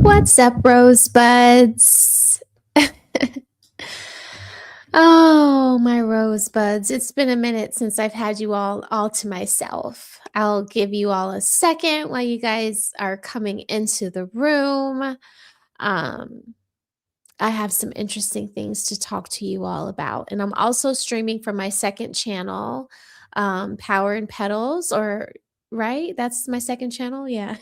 What's up, rosebuds? Oh, my rosebuds. It's been a minute since I've had you all to myself. I'll give you all a second while you guys are coming into the room. Um, I have some interesting things to talk to you all about. And I'm also streaming from my second channel, Power and Petals, or right? That's my second channel. Yeah.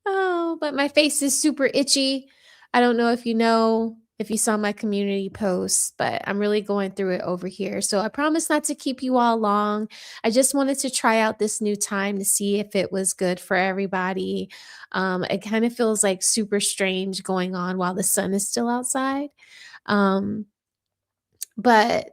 Oh, but my face is super itchy. I don't know if you saw my community post, but I'm really going through it over here. So I promise not to keep you all long. I just wanted to try out this new time to see if it was good for everybody. It kind of feels like super strange going on while the sun is still outside. Um, but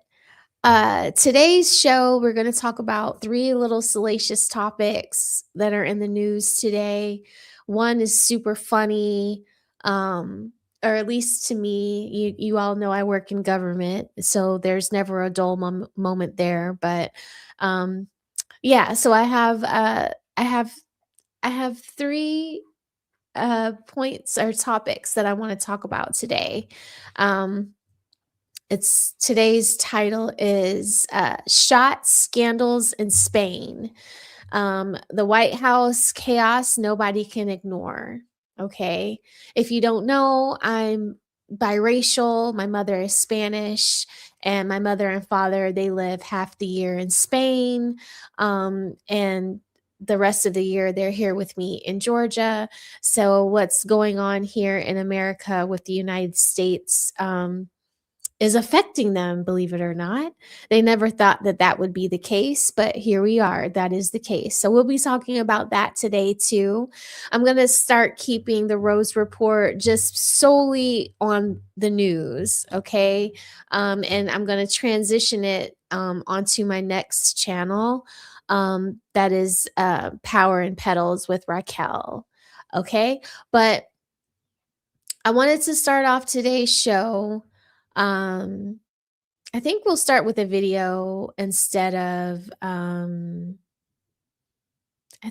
today's show, we're going to talk about three little salacious topics that are in the news today. One is super funny, or at least to me. You all know I work in government, so there's never a dull moment there. But um, yeah, so I have three points or topics that I want to talk about today. Um, it's today's title is Shot Scandals in Spain. The White House chaos nobody can ignore. Okay. If you don't know, I'm biracial. My mother is Spanish, and my mother and father, they live half the year in Spain. And the rest of the year, they're here with me in Georgia. So, what's going on here in America with the United States? Is affecting them, believe it or not. They never thought that that would be the case, but here we are. That is the case. So we'll be talking about that today too. I'm going to start keeping the Rose Report just solely on the news, okay? And I'm going to transition it onto my next channel. That is Power and Petals with Raquel, okay? But I wanted to start off today's show. I think we'll start with a video instead of I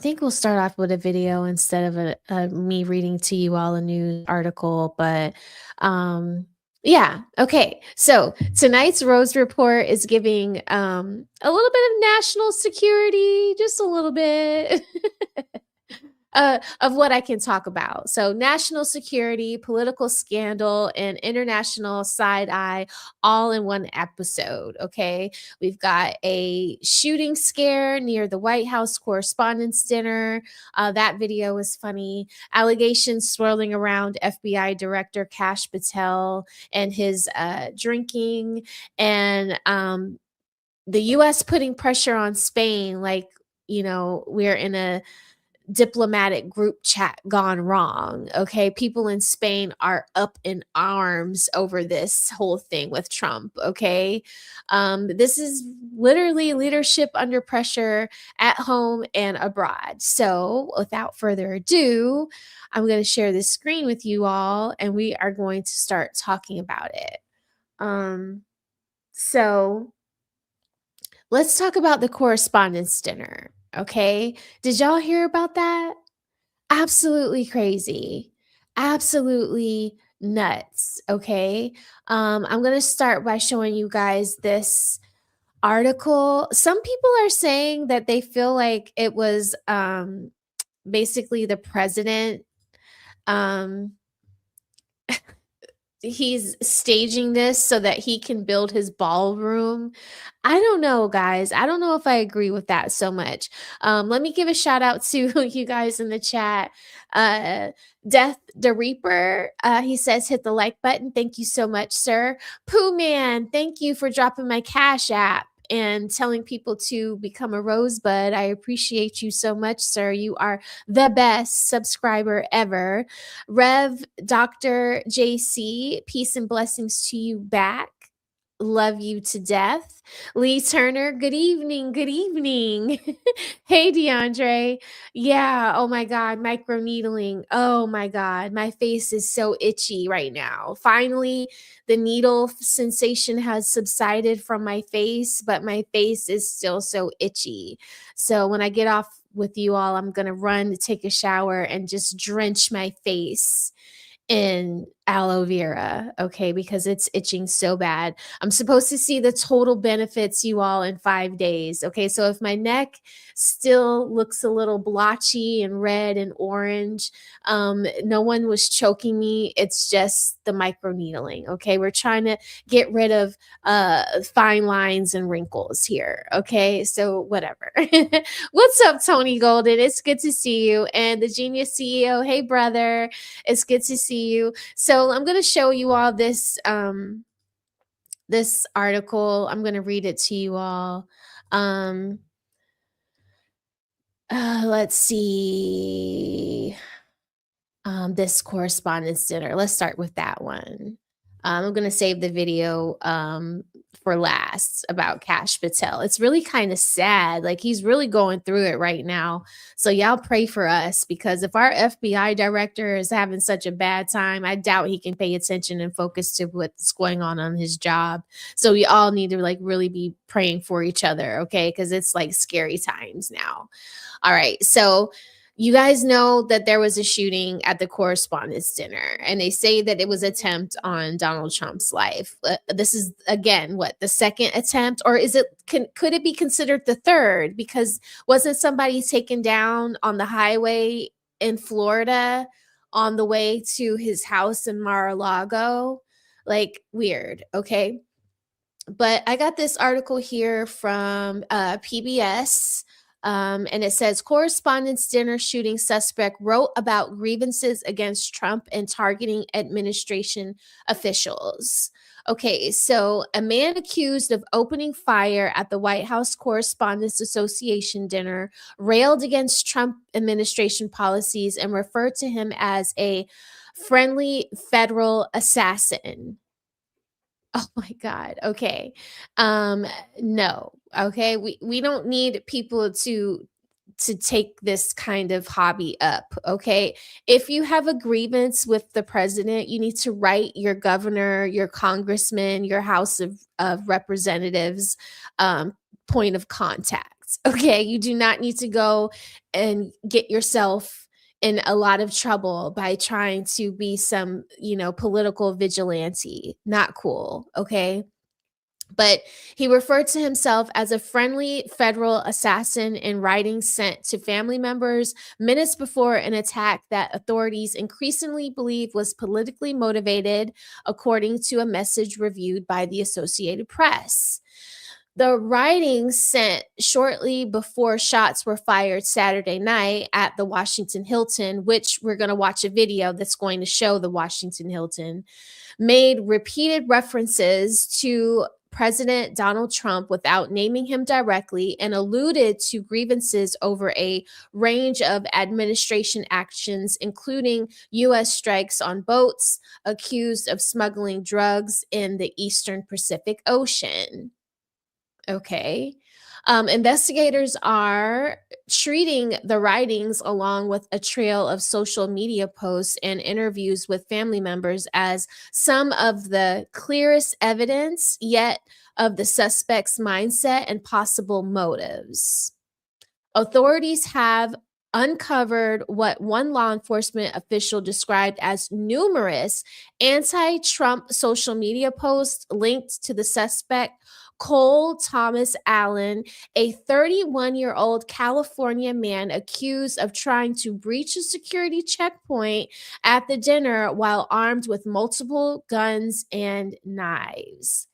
think we'll start off with a video instead of me reading to you all a news article, but yeah, okay. So tonight's Rose Report is giving a little bit of national security, just a little bit. Of what I can talk about. So, national security, political scandal, and international side eye all in one episode. Okay. We've got a shooting scare near the White House Correspondents Dinner. That video was funny. Allegations swirling around FBI Director Kash Patel and his drinking, and the US putting pressure on Spain, like, we're in a diplomatic group chat gone wrong. Okay. People in Spain are up in arms over this whole thing with Trump. Okay. This is literally leadership under pressure at home and abroad. So without further ado, I'm going to share this screen with you all and we are going to start talking about it. So let's talk about the Correspondents' Dinner. Okay. Did y'all hear about that? Absolutely crazy. Absolutely nuts. Okay. I'm going to start by showing you guys this article. Some people are saying that they feel like it was basically the president. Um, he's staging this so that he can build his ballroom. I don't know, guys. I don't know if I agree with that so much. Let me give a shout out to you guys in the chat. Death the Reaper, he says, hit the like button. Thank you so much, sir. Pooh Man, thank you for dropping my Cash App and telling people to become a rosebud. I appreciate you so much, sir. You are the best subscriber ever. Rev Dr. JC, peace and blessings to you back. Love you to death. Lee Turner, good evening. Good evening. Hey, DeAndre. Yeah. Oh my God. Microneedling. Oh my God. My face is so itchy right now. Finally, the needle sensation has subsided from my face, but my face is still so itchy. So when I get off with you all, I'm gonna run to take a shower and just drench my face in aloe vera, okay, because it's itching so bad. I'm supposed to see the total benefits, you all, in 5 days, okay? So if my neck still looks a little blotchy and red and orange, no one was choking me. It's just the microneedling, okay? We're trying to get rid of fine lines and wrinkles here, okay? So whatever. What's up, Tony Golden? It's good to see you. And the Genius CEO, hey brother, it's good to see you. So I'm going to show you all this article. I'm going to read it to you all. Let's see. This correspondence dinner. Let's start with that one. I'm going to save the video for last about Kash Patel. It's really kind of sad. Like, he's really going through it right now. So y'all pray for us, because if our FBI director is having such a bad time, I doubt he can pay attention and focus to what's going on his job. So we all need to like really be praying for each other, okay? Because it's like scary times now. All right. So you guys know that there was a shooting at the Correspondents' Dinner, and they say that it was an attempt on Donald Trump's life. This is, again, what, the second attempt? Or is it, could it be considered the third? Because wasn't somebody taken down on the highway in Florida on the way to his house in Mar-a-Lago? Like, weird, okay? But I got this article here from PBS. And it says, Correspondents' Dinner shooting suspect wrote about grievances against Trump and targeting administration officials. Okay, so a man accused of opening fire at the White House Correspondents Association dinner railed against Trump administration policies and referred to him as a friendly federal assassin. Oh my God. Okay. No. Okay. We don't need people to take this kind of hobby up, okay? If you have a grievance with the president, you need to write your governor, your congressman, your House of Representatives point of contact, okay? You do not need to go and get yourself in a lot of trouble by trying to be some, political vigilante. Not cool, okay? But he referred to himself as a friendly federal assassin in writing sent to family members minutes before an attack that authorities increasingly believe was politically motivated, according to a message reviewed by the Associated Press. The writing sent shortly before shots were fired Saturday night at the Washington Hilton, which we're going to watch a video that's going to show the Washington Hilton, made repeated references to President Donald Trump without naming him directly, and alluded to grievances over a range of administration actions, including U.S. strikes on boats accused of smuggling drugs in the Eastern Pacific Ocean. Okay. Investigators are treating the writings, along with a trail of social media posts and interviews with family members, as some of the clearest evidence yet of the suspect's mindset and possible motives. Authorities have uncovered what one law enforcement official described as numerous anti-Trump social media posts linked to the suspect, Cole Thomas Allen, a 31-year-old California man accused of trying to breach a security checkpoint at the dinner while armed with multiple guns and knives.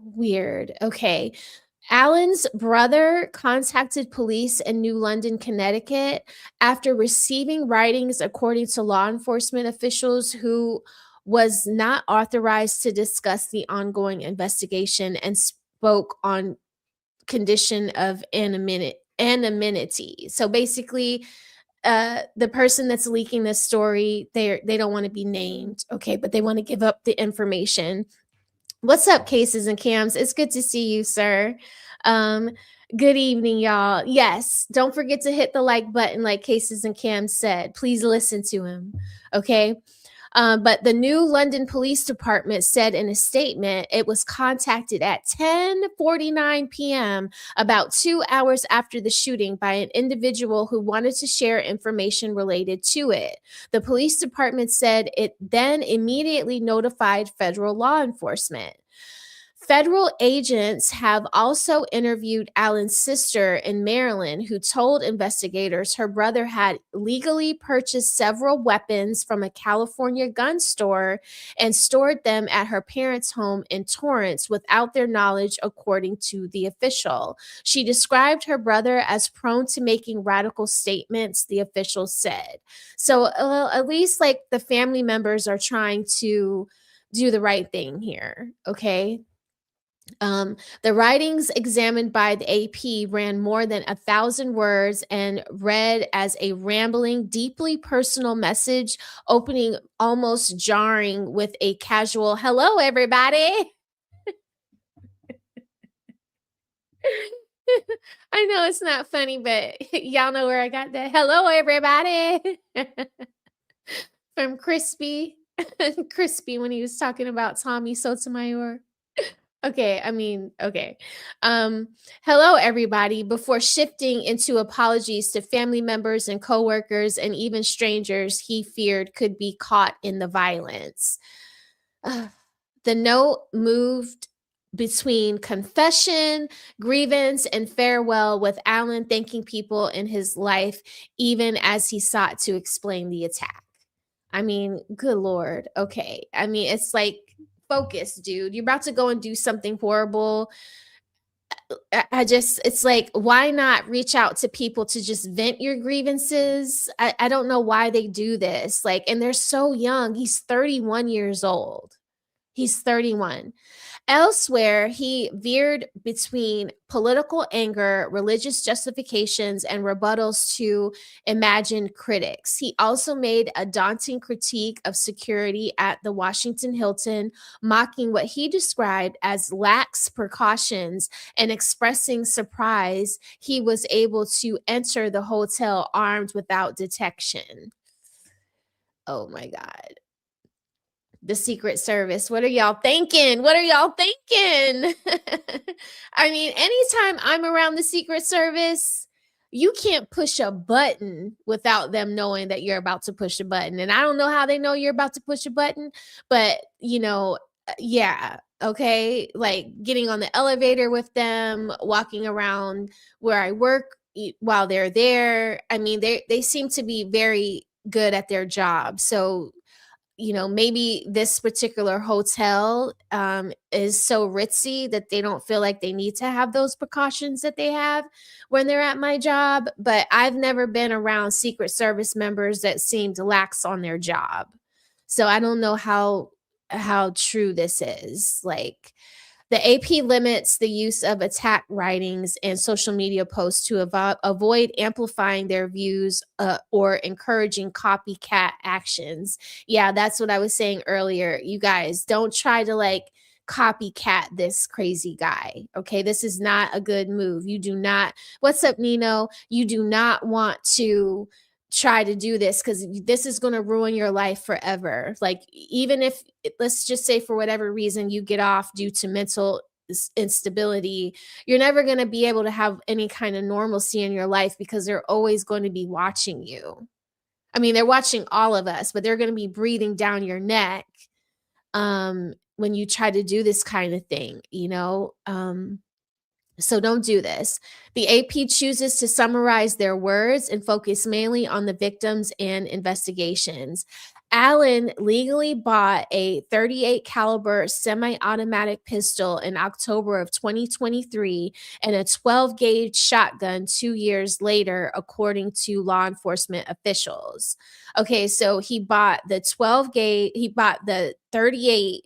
Weird. Okay. Allen's brother contacted police in New London, Connecticut, after receiving writings, according to law enforcement officials, who was not authorized to discuss the ongoing investigation and spoke on condition of anonymity. So basically, the person that's leaking this story, they don't want to be named, okay, but they want to give up the information. What's up, Cases and Cams? It's good to see you, sir. Good evening, y'all. Yes, don't forget to hit the like button like Cases and Cams said. Please listen to him, okay? But the New London Police Department said in a statement it was contacted at 10:49 p.m., about 2 hours after the shooting, by an individual who wanted to share information related to it. The police department said it then immediately notified federal law enforcement. Federal agents have also interviewed Allen's sister in Maryland, who told investigators her brother had legally purchased several weapons from a California gun store and stored them at her parents' home in Torrance without their knowledge, according to the official. She described her brother as prone to making radical statements, the official said. So, at least like the family members are trying to do the right thing here, okay? The writings examined by the AP ran more than 1,000 words and read as a rambling, deeply personal message, opening almost jarring with a casual "Hello, everybody." I know it's not funny, but y'all know where I got that "Hello, everybody" from Crispy. Crispy when he was talking about Tommy Sotomayor. Okay, I mean, okay. Um, Hello, everybody. Before shifting into apologies to family members and coworkers and even strangers he feared could be caught in the violence. Ugh. The note moved between confession, grievance, and farewell, with Allen thanking people in his life, even as he sought to explain the attack. I mean, good Lord. Okay. I mean, it's like, focus, dude. You're about to go and do something horrible. I just, it's like, why not reach out to people to just vent your grievances? I don't know why they do this. Like, and they're so young. He's 31 years old. He's 31. Elsewhere, he veered between political anger, religious justifications, and rebuttals to imagined critics. He also made a daunting critique of security at the Washington Hilton, mocking what he described as lax precautions and expressing surprise he was able to enter the hotel armed without detection. Oh my God. The Secret Service. What are y'all thinking? What are y'all thinking? I mean, anytime I'm around the Secret Service, you can't push a button without them knowing that you're about to push a button. And I don't know how they know you're about to push a button, but yeah, okay. Like getting on the elevator with them, walking around where I work while they're there. I mean, they seem to be very good at their job. So maybe this particular hotel is so ritzy that they don't feel like they need to have those precautions that they have when they're at my job. But I've never been around Secret Service members that seemed lax on their job. So I don't know how true this is. Like, the AP limits the use of attack writings and social media posts to avoid amplifying their views or encouraging copycat actions. Yeah, that's what I was saying earlier. You guys, don't try to like copycat this crazy guy. Okay, this is not a good move. You do not. What's up, Nino? You do not want to try to do this, because this is going to ruin your life forever. Like, even if, let's just say, for whatever reason you get off due to mental instability, you're never going to be able to have any kind of normalcy in your life, because they're always going to be watching you. I mean, they're watching all of us, but they're going to be breathing down your neck when you try to do this kind of thing. So don't do this. The AP chooses to summarize their words and focus mainly on the victims and investigations. Allen legally bought a 38 caliber semi-automatic pistol in October of 2023 and a 12 gauge shotgun 2 years later, according to law enforcement officials. Okay, so he bought the 38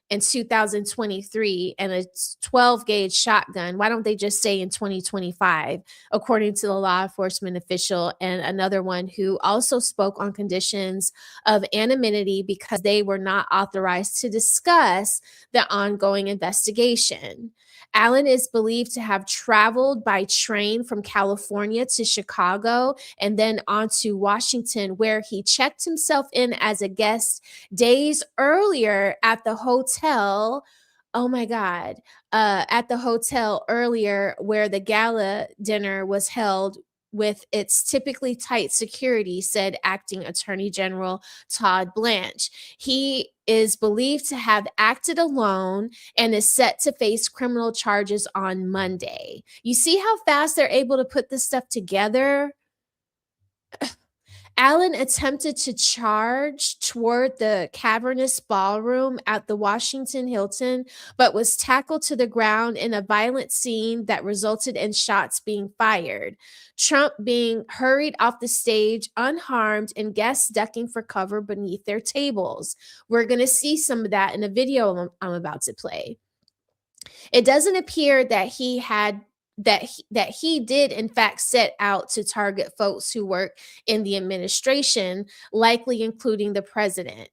in 2023 and a 12 gauge shotgun. Why don't they just say in 2025, according to the law enforcement official, and another one who also spoke on conditions of anonymity because they were not authorized to discuss the ongoing investigation. Allen is believed to have traveled by train from California to Chicago and then on to Washington, where he checked himself in as a guest days earlier at the hotel. Oh my God. At the hotel earlier where the gala dinner was held with its typically tight security, said acting Attorney General Todd Blanche. He is believed to have acted alone and is set to face criminal charges on Monday. You see how fast they're able to put this stuff together? Allen attempted to charge toward the cavernous ballroom at the Washington Hilton, but was tackled to the ground in a violent scene that resulted in shots being fired. Trump being hurried off the stage unharmed and guests ducking for cover beneath their tables. We're going to see some of that in a video I'm about to play. It doesn't appear that he did in fact set out to target folks who work in the administration, likely including the president.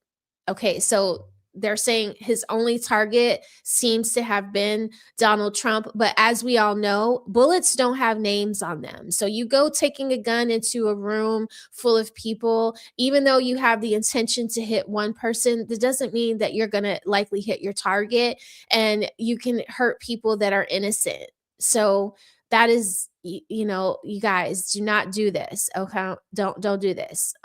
Okay, so they're saying his only target seems to have been Donald Trump, but as we all know, bullets don't have names on them. So you go taking a gun into a room full of people, even though you have the intention to hit one person, that doesn't mean that you're going to likely hit your target, and you can hurt people that are innocent. So that is, you guys do not do this. Okay, don't do this.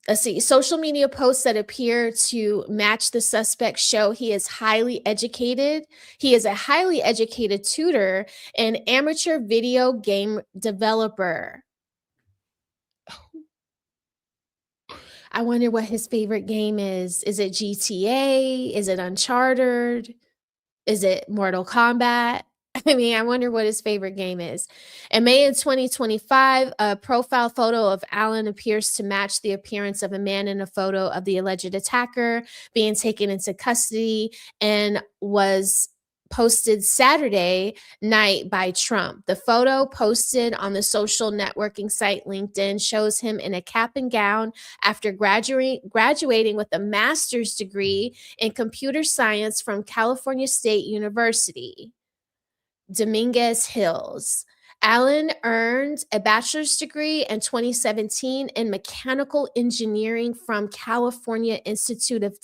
Let's see. Social media posts that appear to match the suspect show he is highly educated. He is a highly educated tutor and amateur video game developer. I wonder what his favorite game is. Is it GTA? Is it Uncharted? Is it Mortal Kombat? I mean, I wonder what his favorite game is. In May of 2025, a profile photo of Allen appears to match the appearance of a man in a photo of the alleged attacker being taken into custody and was posted Saturday night by Trump. The photo posted on the social networking site LinkedIn shows him in a cap and gown after graduating with a master's degree in computer science from California State University, Dominguez Hills. Allen earned a bachelor's degree in 2017 in mechanical engineering from California Institute of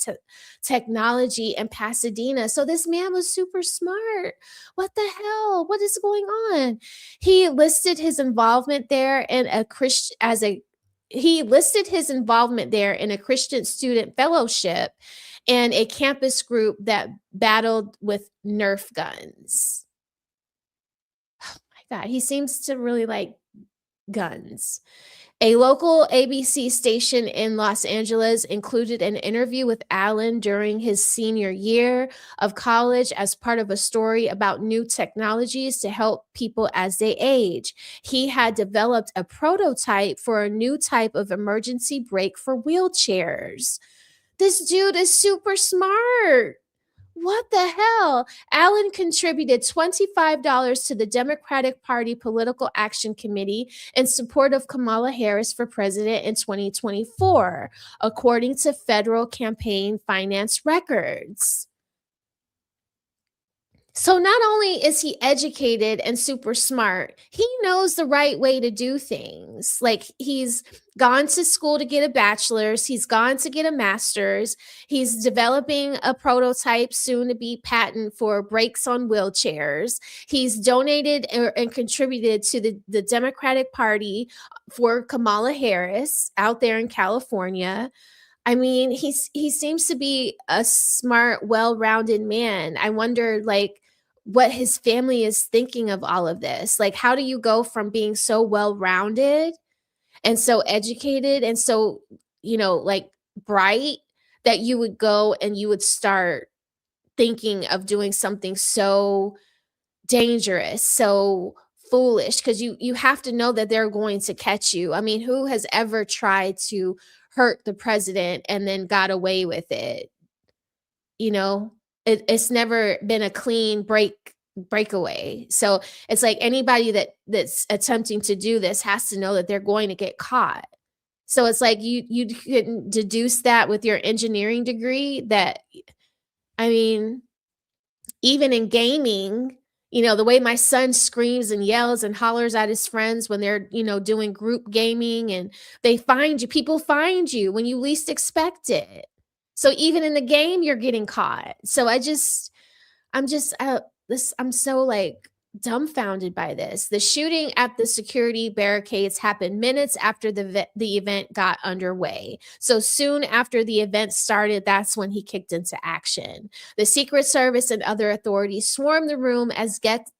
Technology in Pasadena. So this man was super smart. What the hell? What is going on? He listed his involvement there in a Christian student fellowship and a campus group that battled with Nerf guns. God, he seems to really like guns. A local ABC station in Los Angeles included an interview with Allen during his senior year of college as part of a story about new technologies to help people as they age. He had developed a prototype for a new type of emergency brake for wheelchairs. This dude is super smart. What the hell? Allen contributed $25 to the Democratic Party Political Action Committee in support of Kamala Harris for president in 2024, according to federal campaign finance records. So not only is he educated and super smart, he knows the right way to do things. Like he's gone to school to get a bachelor's, he's gone to get a master's, he's developing a prototype soon to be patent for brakes on wheelchairs. He's donated and contributed to the Democratic Party for Kamala Harris out there in California. I mean, he seems to be a smart, well-rounded man. I wonder, like, what his family is thinking of all of this. Like, how do you go from being so well-rounded and so educated and so, like bright that you would go and you would start thinking of doing something so dangerous, so foolish, because you have to know that they're going to catch you. I mean, who has ever tried to hurt the president and then got away with it? It's never been a clean breakaway. So it's like anybody that's attempting to do this has to know that they're going to get caught. So it's like you couldn't deduce that with your engineering degree. That, I mean, even in gaming, the way my son screams and yells and hollers at his friends when they're, doing group gaming, and people find you when you least expect it. So even in the game, you're getting caught. So I'm just this I'm so like dumbfounded by this. The shooting at the security barricades happened minutes after the event got underway. So soon after the event started, that's when he kicked into action. The Secret Service and other authorities swarmed the room as guests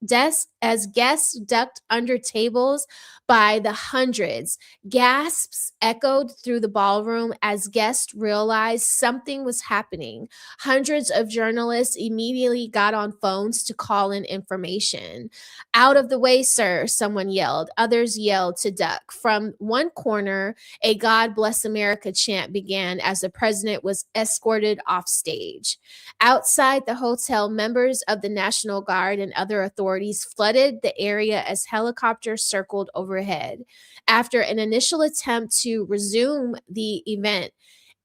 ducked under tables by the hundreds. Gasps echoed through the ballroom as guests realized something was happening. Hundreds of journalists immediately got on phones to call in information. "Out of the way, sir," someone yelled. Others yelled to duck. From one corner, a "God Bless America" chant began as the president was escorted off stage. Outside the hotel, members of the National Guard and other authorities flooded the area as helicopters circled overhead. After an initial attempt to resume the event,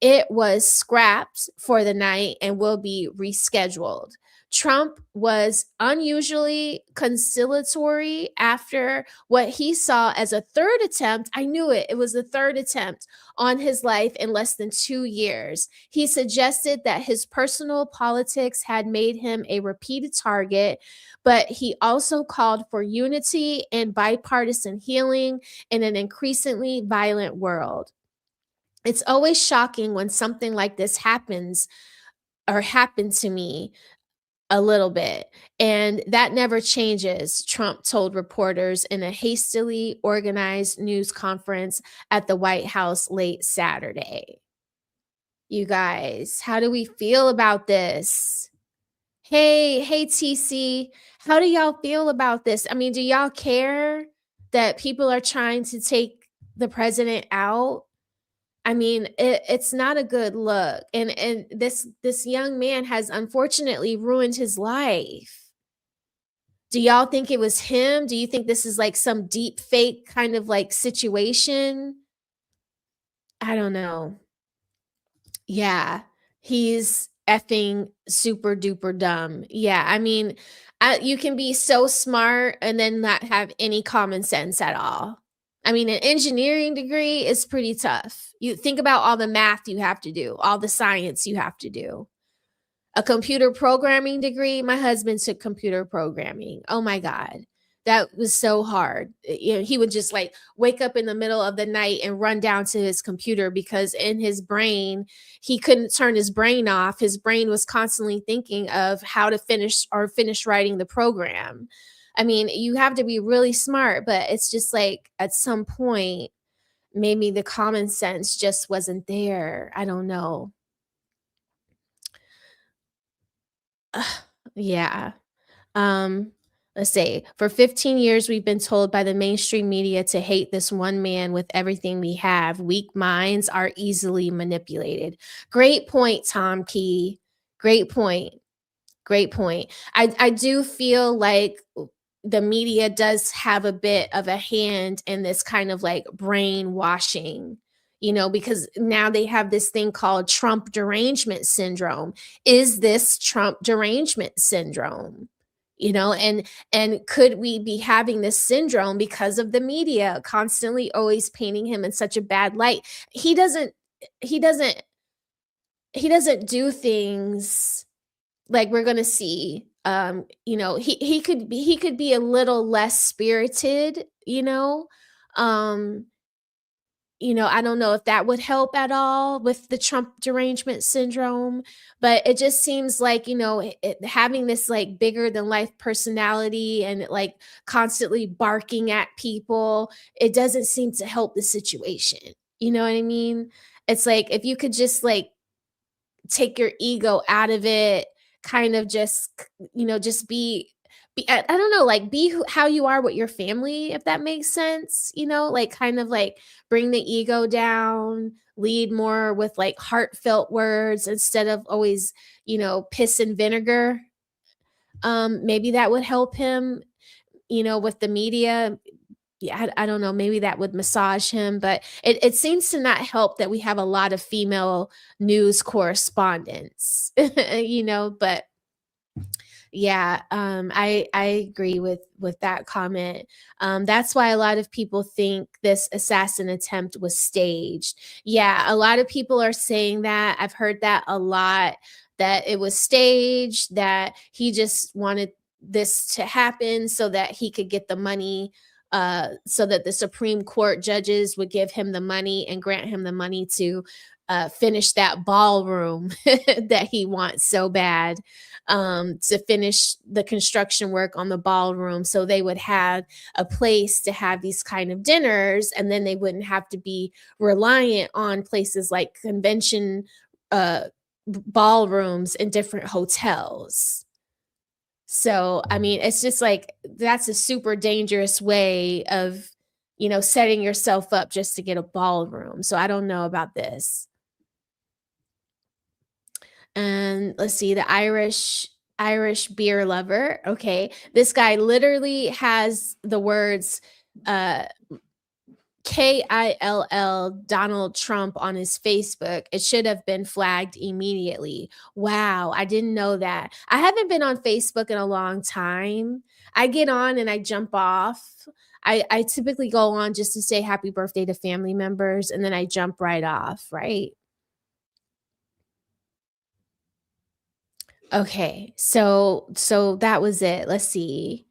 it was scrapped for the night and will be rescheduled. Trump was unusually conciliatory after what he saw as a third attempt. I knew it. It was the third attempt on his life in less than 2 years. He suggested that his personal politics had made him a repeated target, but he also called for unity and bipartisan healing in an increasingly violent world. It's always shocking when something like this happens or happened to me a little bit. And that never changes, Trump told reporters in a hastily organized news conference at the White House late Saturday. You guys, how do we feel about this? Hey, TC, how do y'all feel about this? I mean, do y'all care that people are trying to take the president out? I mean, it's not a good look, and this young man has unfortunately ruined his life. Do y'all think it was him? Do you think this is like some deep fake kind of like situation? I don't know. Yeah, he's effing super duper dumb. Yeah, I mean, you can be so smart and then not have any common sense at all. I mean, an engineering degree is pretty tough. You think about all the math you have to do, all the science you have to do. A computer programming degree, my husband took computer programming. Oh my God. That was so hard. He would just like wake up in the middle of the night and run down to his computer because in his brain, he couldn't turn his brain off. His brain was constantly thinking of how to finish writing the program. I mean, you have to be really smart, but it's just like at some point, maybe the common sense just wasn't there. I don't know. Yeah. Um, let's say for 15 years, we've been told by the mainstream media to hate this one man with everything we have. Weak minds are easily manipulated. Great point, Tom Key. Great point. Great point. I do feel like the media does have a bit of a hand in this kind of like brainwashing, because now they have this thing called Trump derangement syndrome. Is this Trump derangement syndrome? And could we be having this syndrome because of the media constantly always painting him in such a bad light? He doesn't he doesn't do things like we're gonna see. He could be a little less spirited. um I don't know if that would help at all with the Trump derangement syndrome, but it just seems like, having this like bigger than life personality and like constantly barking at people, it doesn't seem to help the situation. You know what I mean? It's like if you could just like take your ego out of it, kind of just be I don't know, like be how you are with your family, if that makes sense, like kind of like bring the ego down, lead more with like heartfelt words instead of always, piss and vinegar. Maybe that would help him, with the media. yeah, I don't know, maybe that would massage him, but it seems to not help that we have a lot of female news correspondents, but yeah, I agree with that comment. That's why a lot of people think this assassin attempt was staged. Yeah, a lot of people are saying that. I've heard that a lot, that it was staged, that he just wanted this to happen so that he could get the money, so that the Supreme Court judges would give him the money and grant him the money to finish that ballroom that he wants so bad, to finish the construction work on the ballroom, so they would have a place to have these kind of dinners, and then they wouldn't have to be reliant on places like convention uh, ballrooms in different hotels. So, I mean, it's just like that's a super dangerous way of, setting yourself up just to get a ballroom. So, I don't know about this. And let's see, the Irish beer lover. Okay. This guy literally has the words uh KILL Donald Trump on his Facebook. It should have been flagged immediately. Wow, I didn't know that. I haven't been on Facebook in a long time. I get on and I jump off. I typically go on just to say happy birthday to family members, and then I jump right off, right? Okay. So that was it. Let's see.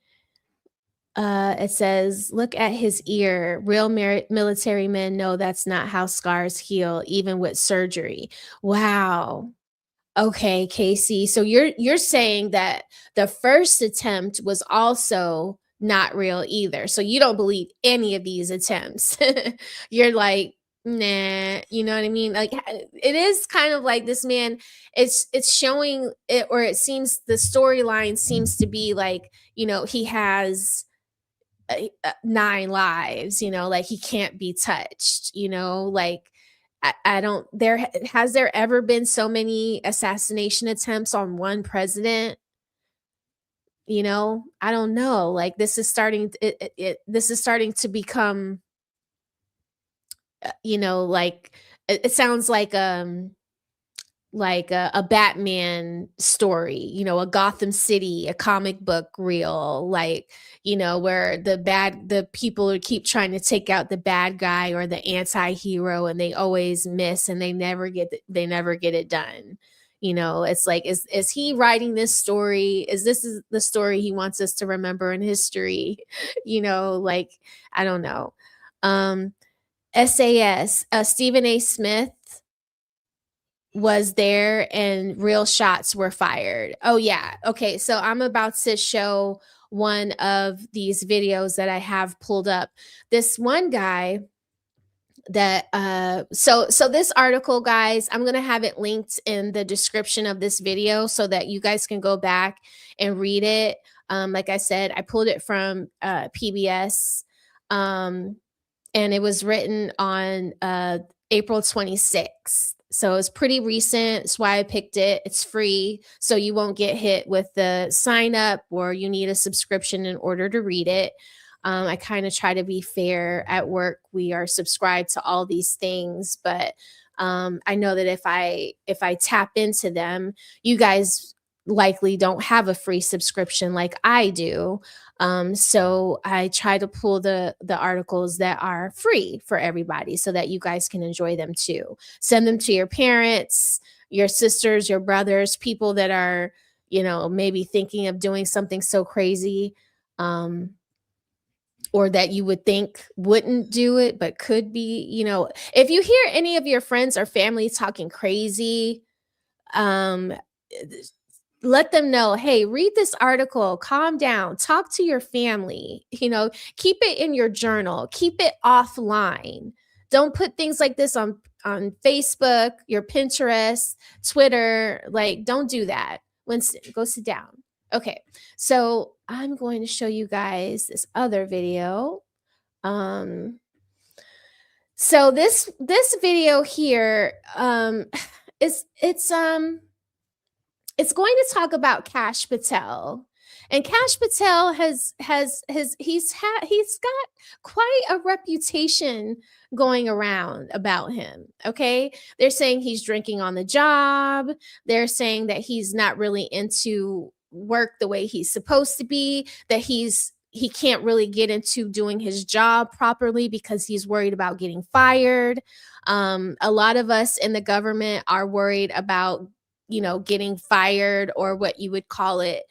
It says, look at his ear. Real military men know that's not how scars heal, even with surgery. Wow. Okay, Casey. So you're saying that the first attempt was also not real either. So you don't believe any of these attempts. You're like, nah, you know what I mean? Like it is kind of like this man, it's showing it, or it seems the storyline seems to be like, he has nine lives, like he can't be touched, like I don't there has there ever been so many assassination attempts on one president? I don't know. Like this is starting this is starting to become like it sounds like a Batman story, a Gotham City, a comic book reel, like, where the people who keep trying to take out the bad guy or the anti-hero, and they always miss, and they never get it done. It's like, is he writing this story? Is the story he wants us to remember in history? Like, I don't know. Um, SAS, Stephen A. Smith was there and real shots were fired. Oh yeah. Okay, so I'm about to show one of these videos that I have pulled up. This one guy that so this article, guys, I'm going to have it linked in the description of this video so that you guys can go back and read it. Like I said, I pulled it from PBS. And it was written on April 26th. So it's pretty recent. That's why I picked it. It's free, so you won't get hit with the sign up or you need a subscription in order to read it. I kind of try to be fair at work. We are subscribed to all these things, but I know that if I tap into them, you guys likely don't have a free subscription like I do. So I try to pull the articles that are free for everybody so that you guys can enjoy them too. Send them to your parents, your sisters, your brothers, people that are, maybe thinking of doing something so crazy. Or that you would think wouldn't do it, but could be, if you hear any of your friends or family talking crazy, um, let them know, hey, read this article, calm down, talk to your family, keep it in your journal, keep it offline. Don't put things like this on Facebook, your Pinterest, Twitter. Like, don't do that. Winston, go sit down. Okay, so I'm going to show you guys this other video. Um, so this video here, is it's going to talk about Kash Patel. And Kash Patel he's got quite a reputation going around about him. Okay. They're saying he's drinking on the job. They're saying that he's not really into work the way he's supposed to be, that he can't really get into doing his job properly because he's worried about getting fired. A lot of us in the government are worried about, getting fired, or what you would call it,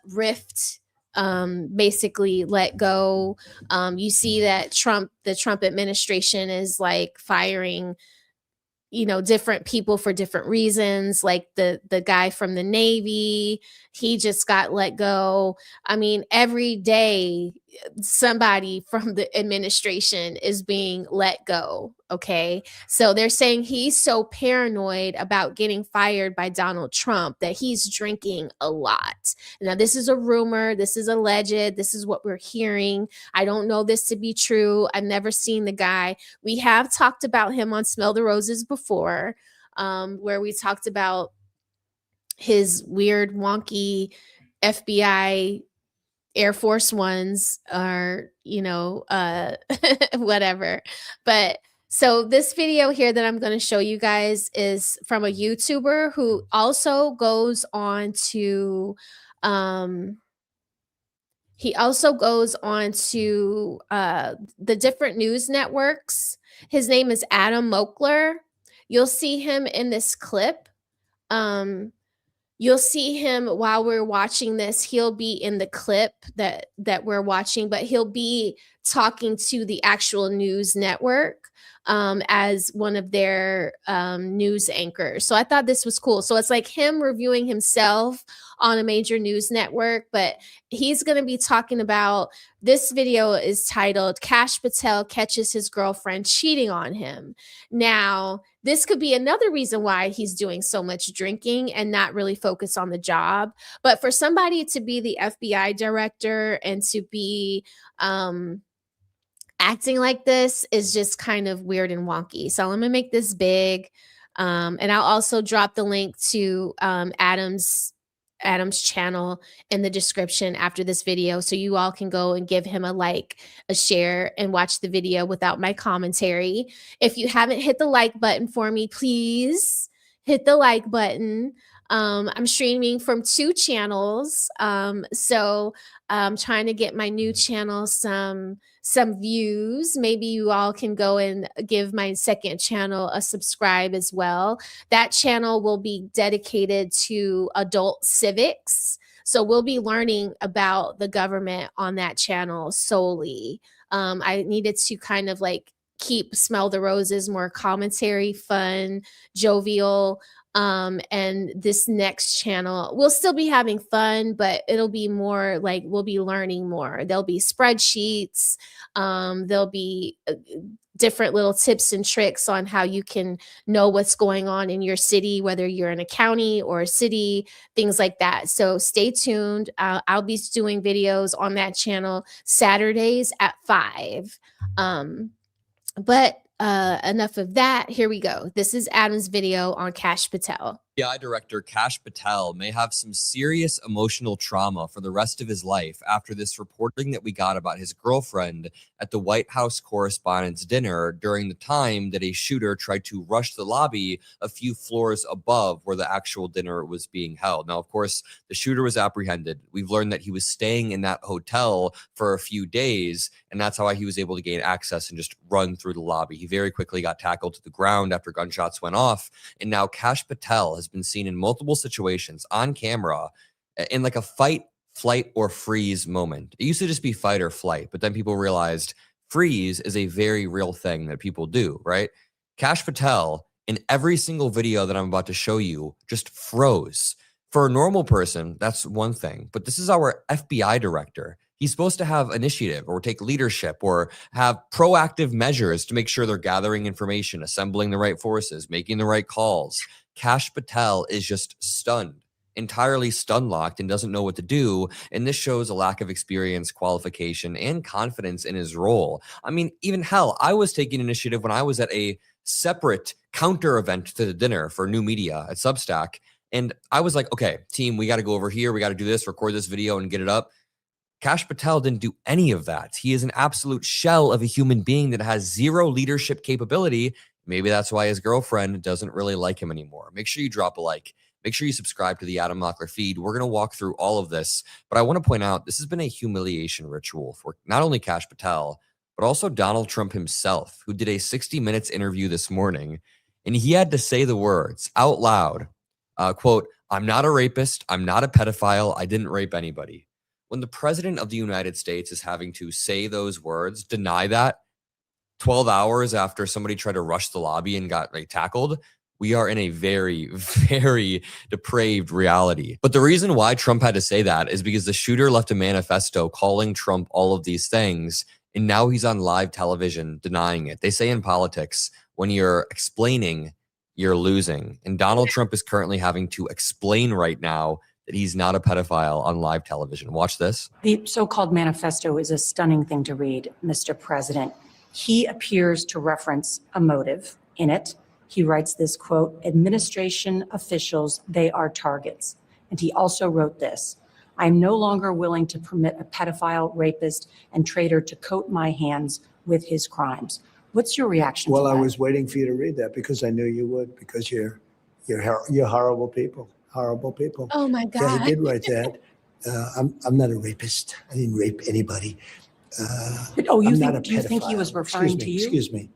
rift, basically let go. You see that the Trump administration is like firing, different people for different reasons. Like the guy from the Navy, he just got let go. I mean, every day somebody from the administration is being let go. Okay. So they're saying he's so paranoid about getting fired by Donald Trump that he's drinking a lot. Now, this is a rumor. This is alleged. This is what we're hearing. I don't know this to be true. I've never seen the guy. We have talked about him on Smell the Roses before, where we talked about his weird, wonky FBI Air Force Ones, or, whatever. But so this video here that I'm going to show you guys is from a YouTuber who also goes on to, the different news networks. His name is Adam Mokler. You'll see him in this clip. You'll see him while we're watching this. He'll be in the clip that we're watching, but he'll be talking to the actual news network as one of their news anchors. So I thought this was cool. So it's like him reviewing himself on a major news network, but he's going to be talking about, this video is titled Kash Patel Catches His Girlfriend Cheating on Him. Now, this could be another reason why he's doing so much drinking and not really focus on the job. But for somebody to be the FBI director and to be acting like this is just kind of weird and wonky. So I'm gonna make this big, and I'll also drop the link to Adam's channel in the description after this video, so you all can go and give him a like, a share, and watch the video without my commentary. If you haven't hit the like button for me, please hit the like button. I'm streaming from 2 channels, so I'm trying to get my new channel some views. Maybe you all can go and give my second channel a subscribe as well. That channel will be dedicated to adult civics. So we'll be learning about the government on that channel solely. I needed to kind of like keep Smell the Roses more commentary, fun, jovial. And this next channel, we'll still be having fun, but it'll be more like we'll be learning more. There'll be spreadsheets. There'll be different little tips and tricks on how you can know what's going on in your city, whether you're in a county or a city, things like that. So stay tuned. I'll be doing videos on that channel Saturdays at 5. But enough of that. Here we go. This is Adam's video on Kash Patel. FBI Director Kash Patel may have some serious emotional trauma for the rest of his life after this reporting that we got about his girlfriend at the White House Correspondents Dinner during the time that a shooter tried to rush the lobby a few floors above where the actual dinner was being held. Now, of course, the shooter was apprehended. We've learned that he was staying in that hotel for a few days, and that's how he was able to gain access and just run through the lobby. He very quickly got tackled to the ground after gunshots went off, and now Kash Patel has been seen in multiple situations on camera in like a fight, flight, or freeze moment. It used to just be fight or flight, but then people realized freeze is a very real thing that people do, right? Kash Patel, in every single video that I'm about to show you, just froze. For a normal person, that's one thing, but this is our FBI director. He's supposed to have initiative or take leadership or have proactive measures to make sure they're gathering information, assembling the right forces, making the right calls. Kash Patel is just stunned, entirely stun-locked, and doesn't know what to do. And this shows a lack of experience, qualification, and confidence in his role. I mean, even hell, I was taking initiative when I was at a separate counter event to the dinner for new media at Substack. And I was like, okay, team, we got to go over here. We got to do this, record this video and get it up. Kash Patel didn't do any of that. He is an absolute shell of a human being that has zero leadership capability. Maybe that's why his girlfriend doesn't really like him anymore. Make sure you drop a like. Make sure you subscribe to the Adam Mockler feed. We're going to walk through all of this. But I want to point out, this has been a humiliation ritual for not only Kash Patel, but also Donald Trump himself, who did a 60 Minutes interview this morning. And he had to say the words out loud, quote, "I'm not a rapist. I'm not a pedophile. I didn't rape anybody." When the president of the United States is having to say those words, deny that 12 hours after somebody tried to rush the lobby and got tackled, we are in a very, very depraved reality. But the reason why Trump had to say that is because the shooter left a manifesto calling Trump all of these things, and now he's on live television denying it. They say in politics, when you're explaining, you're losing. And Donald Trump is currently having to explain right now that he's not a pedophile on live television. Watch this. The so-called manifesto is a stunning thing to read, Mr. President. He appears to reference a motive in it. He writes this, quote, "Administration officials, they are targets." And he also wrote this, "I'm no longer willing to permit a pedophile, rapist, and traitor to coat my hands with his crimes." What's your reaction to that? Well, I was waiting for you to read that because I knew you would, because you're horrible people. Horrible people. Oh my Yeah, God. he did write that. I'm not a rapist. I didn't rape anybody. But, do you think he was referring to you? Excuse me.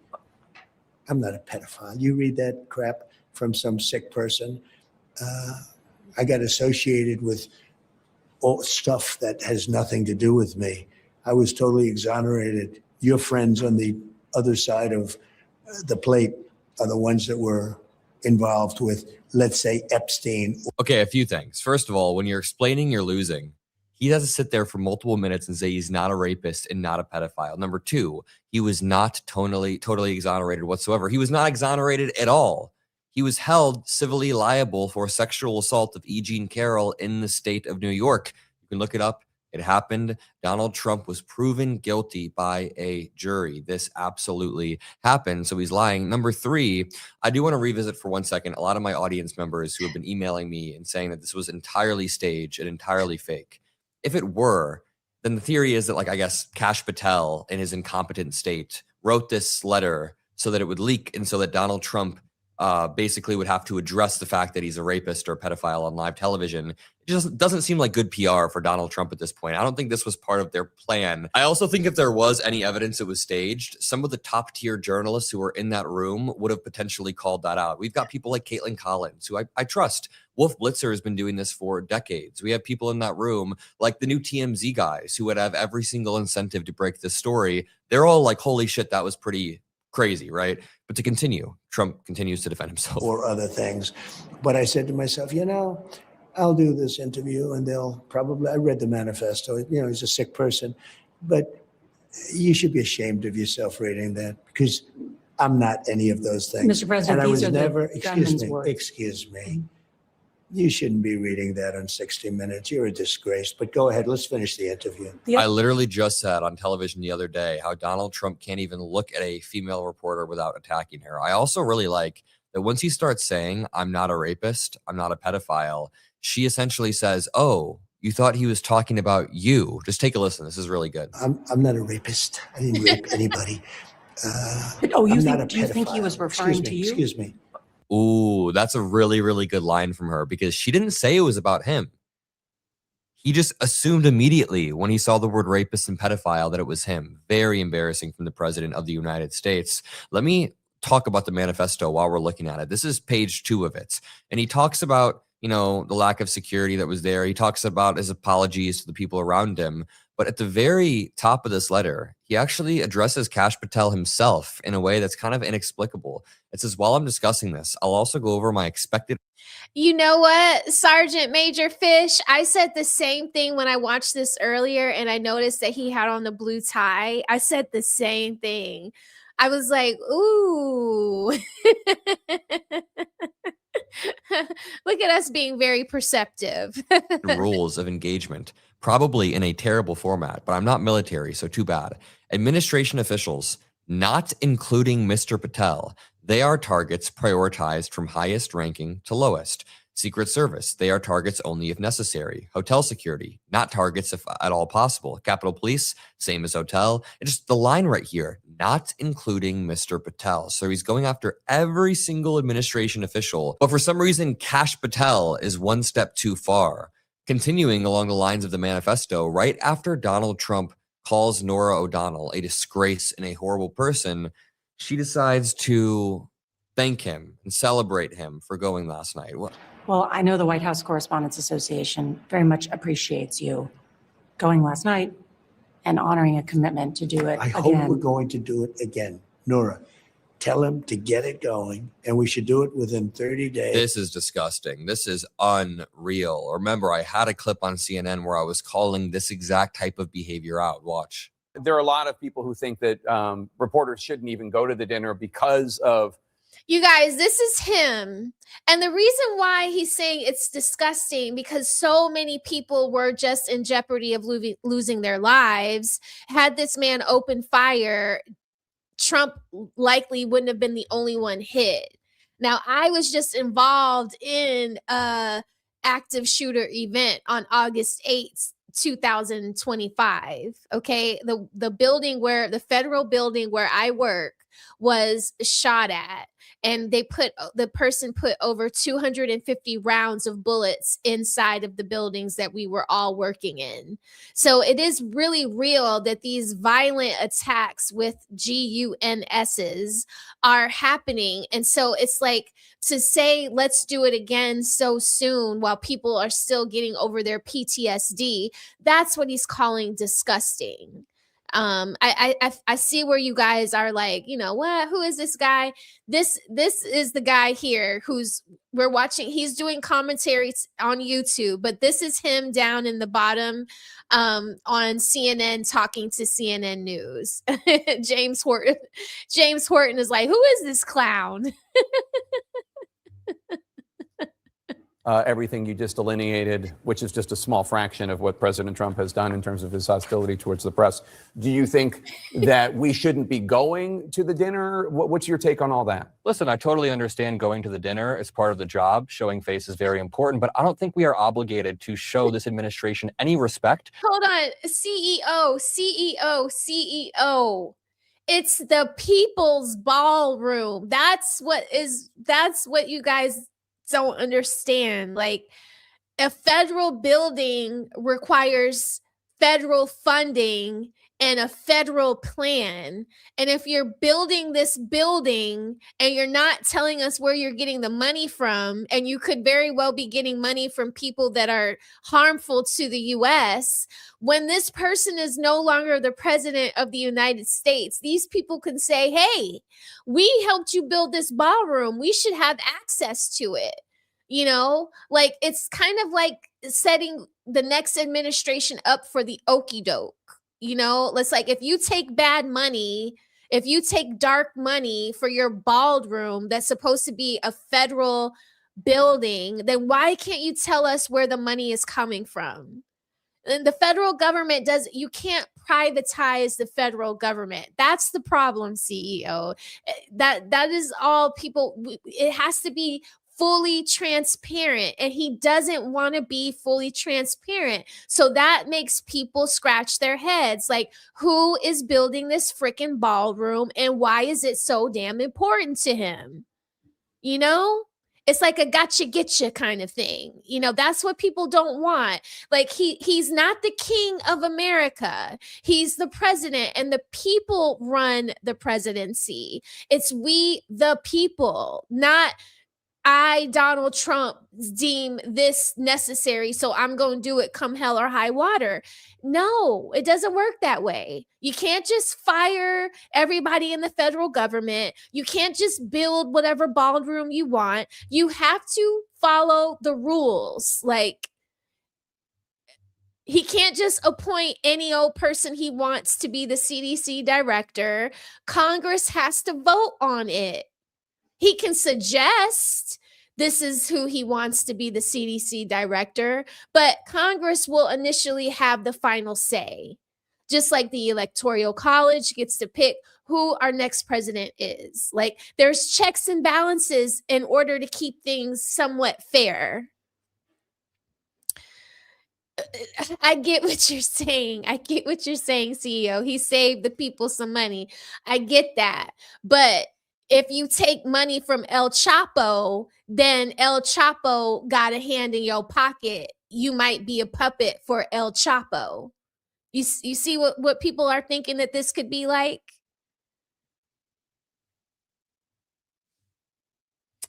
I'm not a pedophile. You read that crap from some sick person. I got associated with all stuff that has nothing to do with me. I was totally exonerated. Your friends on the other side of the plate are the ones that were involved with, let's say, Epstein. Okay, a few things. First of all, when you're explaining, you're losing. He has to sit there for multiple minutes and say he's not a rapist and not a pedophile. Number two, he was not totally exonerated whatsoever. He was not exonerated at all. He was held civilly liable for sexual assault of E. Jean Carroll in the state of New York. You can look it up. It happened. Donald Trump was proven guilty by a jury. This absolutely happened. So he's lying. Number three, I do want to revisit for 1 second a lot of my audience members who have been emailing me and saying that this was entirely staged and entirely fake. If it were, then the theory is that, I guess Kash Patel in his incompetent state wrote this letter so that it would leak and so that Donald Trump basically would have to address the fact that he's a rapist or a pedophile on live television. It just doesn't seem like good PR for Donald Trump at this point. I don't think this was part of their plan. I also think if there was any evidence it was staged, some of the top tier journalists who were in that room would have potentially called that out. We've got people like Caitlin Collins, who I trust. Wolf Blitzer has been doing this for decades. We have people in that room like the new TMZ guys who would have every single incentive to break this story. They're all like, holy shit, that was pretty crazy, right? But to continue, Trump continues to defend himself. Or other things. But I said to myself, I'll do this interview and they'll probably, I read the manifesto, he's a sick person, but you should be ashamed of yourself reading that because I'm not any of those things. Mr. President, and I these was are never, the gunman's words. excuse me. You shouldn't be reading that on 60 Minutes. You're a disgrace. But go ahead. Let's finish the interview. I literally just said on television the other day how Donald Trump can't even look at a female reporter without attacking her. I also really like that once he starts saying, "I'm not a rapist, I'm not a pedophile," she essentially says, "Oh, you thought he was talking about you." Just take a listen. This is really good. I'm not a rapist. I didn't rape anybody. Do you think he was referring to you? Excuse me. Ooh, that's a really, really good line from her because she didn't say it was about him. He just assumed immediately when he saw the word rapist and pedophile that it was him. Very embarrassing from the president of the United States. Let me talk about the manifesto while we're looking at it. This is page 2 of it. And he talks about, the lack of security that was there. He talks about his apologies to the people around him. But at the very top of this letter, he actually addresses Kash Patel himself in a way that's kind of inexplicable. It says, "While I'm discussing this, I'll also go over my expected..." You know what, Sergeant Major Fish? I said the same thing when I watched this earlier and I noticed that he had on the blue tie. I said the same thing. I was like, ooh. Look at us being very perceptive. rules of engagement, probably in a terrible format, but I'm not military, so too bad. Administration officials, not including Mr. Patel, they are targets prioritized from highest ranking to lowest. Secret Service, they are targets only if necessary. Hotel security, not targets if at all possible. Capitol Police, same as hotel. It's just the line right here, not including Mr. Patel. So he's going after every single administration official. But for some reason, Kash Patel is one step too far. Continuing along the lines of the manifesto, right after Donald Trump calls Norah O'Donnell a disgrace and a horrible person, she decides to thank him and celebrate him for going last night. Well, I know the White House Correspondents Association very much appreciates you going last night and honoring a commitment to do it I again. hope we're going to do it again. Nora, tell him to get it going, and we should do it within 30 days. This is disgusting. This is unreal. Remember, I had a clip on CNN where I was calling this exact type of behavior out. Watch. There are a lot of people who think that reporters shouldn't even go to the dinner because of. You guys, this is him. And the reason why he's saying it's disgusting, because so many people were just in jeopardy of losing their lives. Had this man open fire, Trump likely wouldn't have been the only one hit. Now, I was just involved in a active shooter event on August 8th, 2025. Okay. The building where the federal building where I work was shot at, and the person put over 250 rounds of bullets inside of the buildings that we were all working in. So it is really real that these violent attacks with GUNSs are happening. And so it's like, to say let's do it again so soon while people are still getting over their PTSD, that's what he's calling disgusting. I see where you guys are like, you know what, who is this guy? This is the guy here we're watching. He's doing commentaries on YouTube, but this is him down in the bottom on CNN talking to CNN News. James Horton is like, who is this clown? Everything you just delineated, which is just a small fraction of what President Trump has done in terms of his hostility towards the press. Do you think that we shouldn't be going to the dinner? What's your take on all that? Listen, I totally understand going to the dinner is part of the job. Showing face is very important, but I don't think we are obligated to show this administration any respect. Hold on, CEO. It's the people's ballroom. That's what you guys don't understand. Like, a federal building requires federal funding and a federal plan. And if you're building this building and you're not telling us where you're getting the money from, and you could very well be getting money from people that are harmful to the US, when this person is no longer the president of the United States, these people can say, hey, we helped you build this ballroom. We should have access to it. You know, like, it's kind of like setting the next administration up for the okie doke. You know, it's like, if you take bad money, if you take dark money for your ballroom that's supposed to be a federal building, then why can't you tell us where the money is coming from? And the federal government you can't privatize the federal government. That's the problem, CEO. That is all people, it has to be fully transparent, and he doesn't want to be fully transparent. So that makes people scratch their heads. Like, who is building this freaking ballroom, and why is it so damn important to him? You know, it's like a gotcha getcha kind of thing. You know, that's what people don't want. Like, he's not the king of America. He's the president, and the people run the presidency. It's we, the people, not I, Donald Trump, deem this necessary, so I'm going to do it come hell or high water. No, it doesn't work that way. You can't just fire everybody in the federal government. You can't just build whatever ballroom you want. You have to follow the rules. Like, he can't just appoint any old person he wants to be the CDC director. Congress has to vote on it. He can suggest this is who he wants to be the CDC director, but Congress will initially have the final say. just like the Electoral College gets to pick who our next president is. Like, there's checks and balances in order to keep things somewhat fair. I get what you're saying. I get what you're saying, CEO. He saved the people some money. I get that. But if you take money from El Chapo, then El Chapo got a hand in your pocket. You might be a puppet for El Chapo. You see what people are thinking that this could be like?